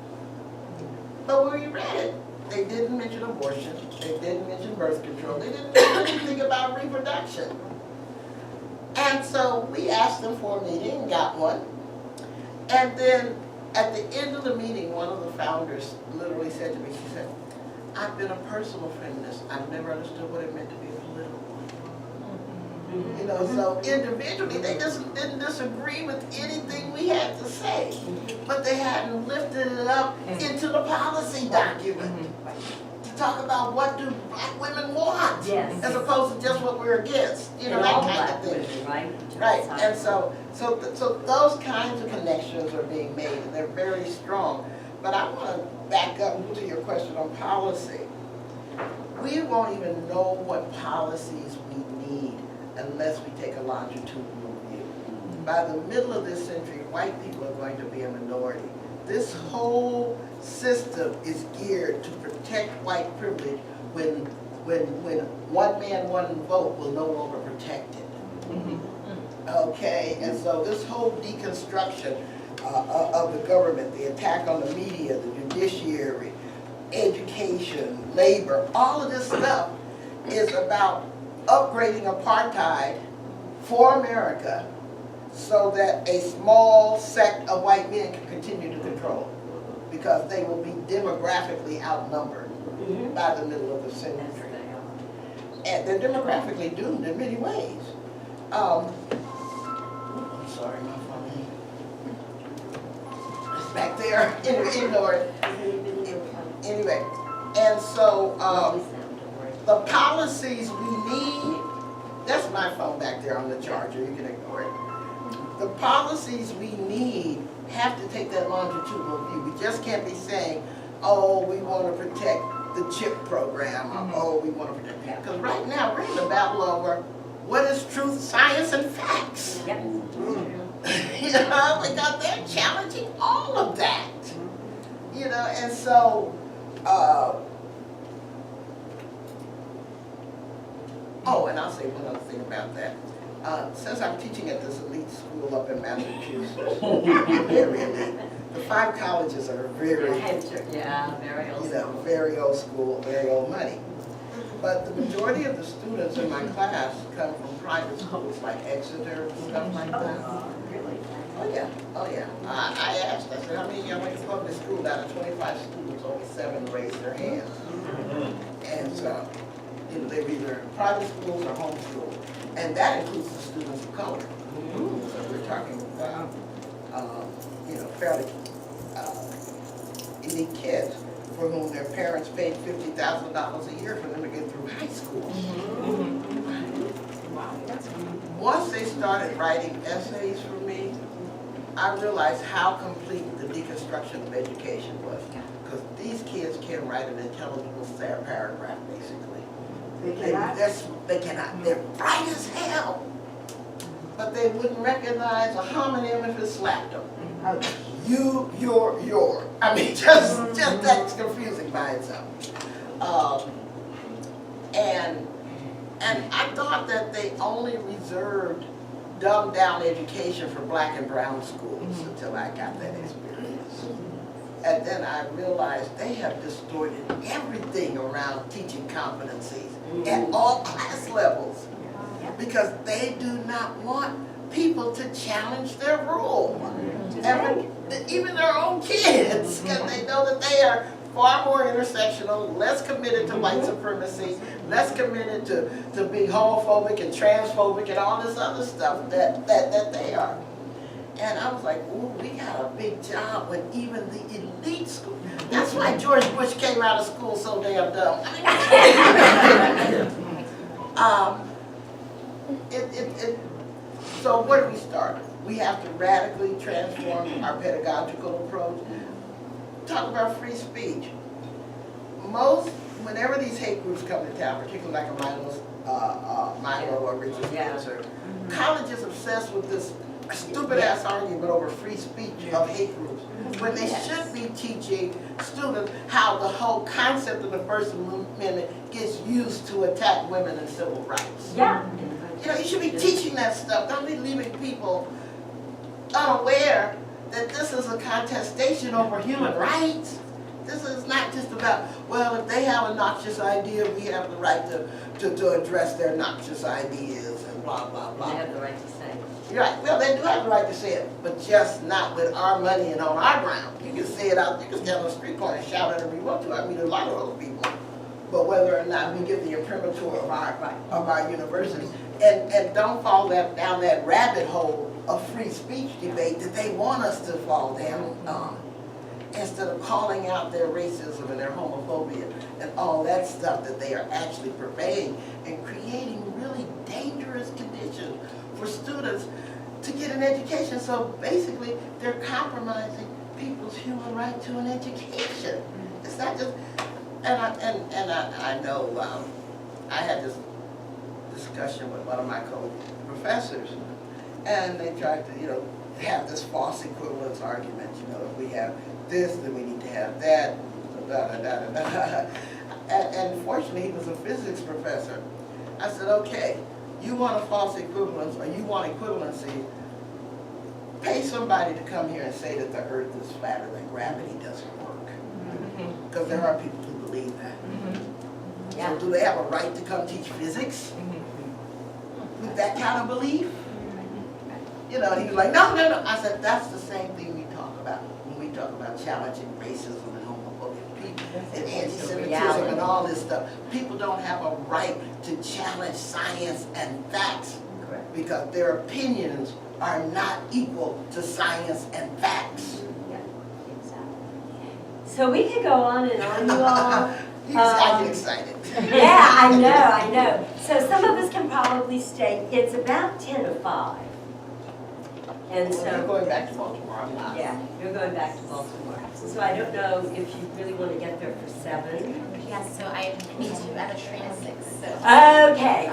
But when we read it, they didn't mention abortion, they didn't mention birth control, they didn't mention anything about reproduction. And so we asked them for a meeting and got one. And then at the end of the meeting, one of the founders literally said to me, she said, I've been a personal feminist. I've never understood what it meant to be a political one. You know, so individually, they just didn't disagree with anything we had to say. But they hadn't lifted it up into the policy document to talk about what do black women want, as opposed to just what we're against. You know, that kind of thing. Right. And so those kinds of connections are being made, and they're very strong. But I want to back up to your question on policy. We won't even know what policies we need unless we take a longitudinal view. By the middle of this century, white people are going to be a minority. This whole system is geared to protect white privilege when one man, one vote will no longer protect it. Okay, and so this whole deconstruction of the government, the attack on the media, the judiciary, education, labor, all of this stuff is about upgrading apartheid for America so that a small sect of white men can continue to control, because they will be demographically outnumbered by the middle of the century. And they're demographically doomed in many ways. I'm sorry, my phone. It's back there. Ignore it. Anyway, and so the policies we need, that's my phone back there on the charger, you can ignore it. The policies we need have to take that longitudinal view. We just can't be saying, oh, we want to protect the CHIP program, or oh, we want to protect that. Because right now we're in the battle over what is truth, science, and facts. Yep. You know, because they're challenging all of that. You know, and so, oh, and I'll say one other thing about that. Since I'm teaching at this elite school up in Massachusetts, very elite, the 5 colleges are very old, you know, very old school, very old money. But the majority of the students in my class come from private schools like Exeter and stuff like that. Oh yeah, oh yeah. I asked, I said, how many of y'all went to public school? Out of 25 students, only 7 raised their hands. And so, you know, they were either private schools or homeschool. And that includes the students of color. So we're talking about, you know, fairly elite kids for whom their parents paid $50,000 a year for them to get through high school. Once they started writing essays for me, I realized how complete the deconstruction of education was. Because these kids can't write an intelligible paragraph, basically. They cannot. They're bright as hell. But they wouldn't recognize a homonym if it slapped them. You, your. I mean, just that's confusing by itself. And I thought that they only reserved dumbed down education for black and brown schools until I got that experience. And then I realized they have distorted everything around teaching competencies at all class levels, because they do not want people to challenge their rule. And even their own kids, because they know that they are far more intersectional, less committed to white supremacy, less committed to being homophobic and transphobic and all this other stuff that they are. And I was like, ooh, we got a big job with even the elite school. That's why George Bush came out of school so damn dumb. So where do we start? We have to radically transform our pedagogical approach. Talk about free speech. Whenever these hate groups come to town, particularly like a Milo or Richard Spencer, college is obsessed with this stupid ass argument over free speech of hate groups, when they should be teaching students how the whole concept of the First Amendment gets used to attack women and civil rights. Yeah. You know, you should be teaching that stuff. Don't be leaving people unaware that this is a contestation over human rights. This is not just about, well, if they have a noxious idea, we have the right to address their noxious ideas and blah, blah, blah. They have the right to say it. Right, well, they do have the right to say it, but just not with our money and on our ground. You can say it out, you can stand on the street corner and shout at it if you want to. I meet a lot of those people. But whether or not we get the imprimatur of our universities, and don't fall down that rabbit hole of free speech debate that they want us to fall down on. Instead of calling out their racism and their homophobia and all that stuff that they are actually purveying and creating really dangerous conditions for students to get an education. So basically, they're compromising people's human right to an education. It's not just, I know I had this discussion with one of my co-professors, and they tried to, have this false equivalence argument. If we have this, then we need to have that, and fortunately, he was a physics professor. I said, okay, you want a false equivalence, or you want equivalency, pay somebody to come here and say that the earth is flatter, that gravity doesn't work. Because there are people who believe that. Yeah. So do they have a right to come teach physics with that kind of belief? And he was like, no, no, no. I said, that's the same thing we talk about when we talk about challenging racism and homophobia and anti-Semitism and all this stuff. People don't have a right to challenge science and facts because their opinions are not equal to science and facts. Yeah, exactly. So we could go on and on, you all. I get excited. Yeah, I know. So some of us can probably stay. It's about 10 to 5. And so you're going back to Baltimore. Yeah, you're going back to Baltimore. So I don't know if you really want to get there for 7. Yes, so I need to at a train at 6. So. Okay,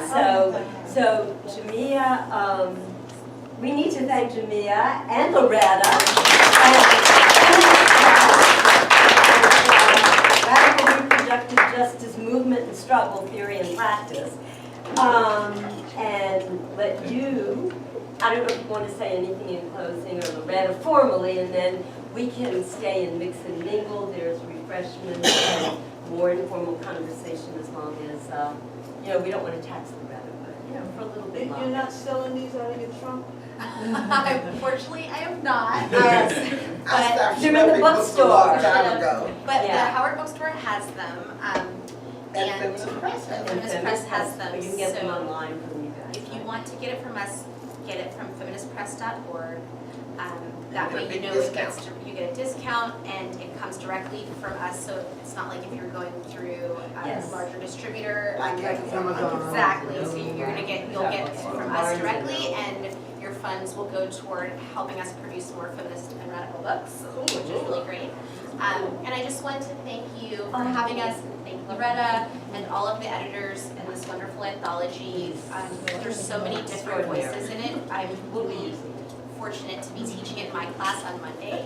so Jamia, we need to thank Jamia and Loretta Radical Reproductive Justice Movement and Struggle, Theory and Practice, and let you. I don't know if you want to say anything in closing, or Loretta formally, and then we can stay and mix and mingle. There's refreshments and more informal conversation as long as, we don't want to tax Loretta, but, for a little bit longer. You're not selling these out of your trunk? Unfortunately, I am not. I They're in the bookstore. A long time ago. But the Howard Bookstore has them. And Feminist Press has them. Feminist Press has them. You can get them online from you guys. If you want to get it from us, get it from feministpress.org. That way you get a discount, and it comes directly from us. So it's not like if you're going through a larger distributor. Like Amazon. Exactly. So you'll get it from us directly, and your funds will go toward helping us produce more feminist and radical books, which is really great. And I just wanted to thank you for having us, and thank Loretta and all of the editors in this wonderful anthology. There's so many different voices in it. I'm really fortunate to be teaching it in my class on Monday.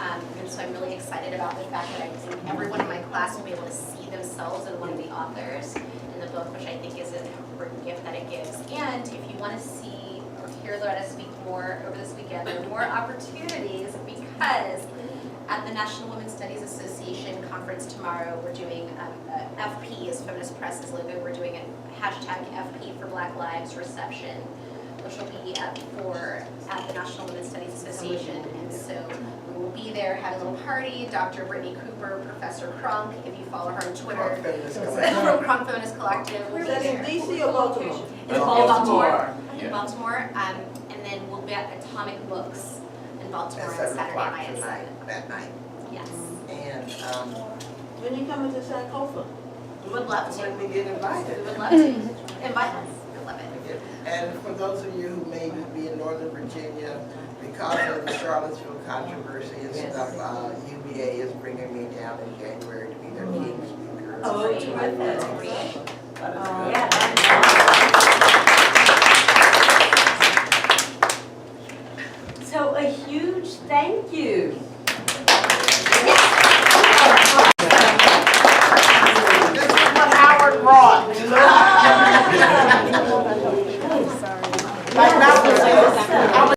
And so I'm really excited about the fact that I think everyone in my class will be able to see themselves in one of the authors in the book, which I think is an important gift that it gives. And if you want to see or hear Loretta speak more over this weekend, there are more opportunities, because at the National Women's Studies Association conference tomorrow, we're doing FP is Feminist Press's logo. We're doing a hashtag FP for Black Lives reception, which will be at the National Women's Studies Association. And so we will be there, have a little party. Dr. Brittany Cooper, Professor Kronk, if you follow her on Twitter, from Kronk Feminist Collective, will be there. In DC or Baltimore? In Baltimore. In Baltimore. And then we'll be at Atomic Books Baltimore at on 7 Saturday o'clock night at tonight, 7. that night. Yes. And, When you coming to Sankofa? We would love to. when we get invited. We would love to. Invite us. We'd love it. And for those of you who may be in Northern Virginia, because of the Charlottesville controversy and stuff, UVA is bringing me down in January to be their keynote speaker. Oh, to my terrific. conference.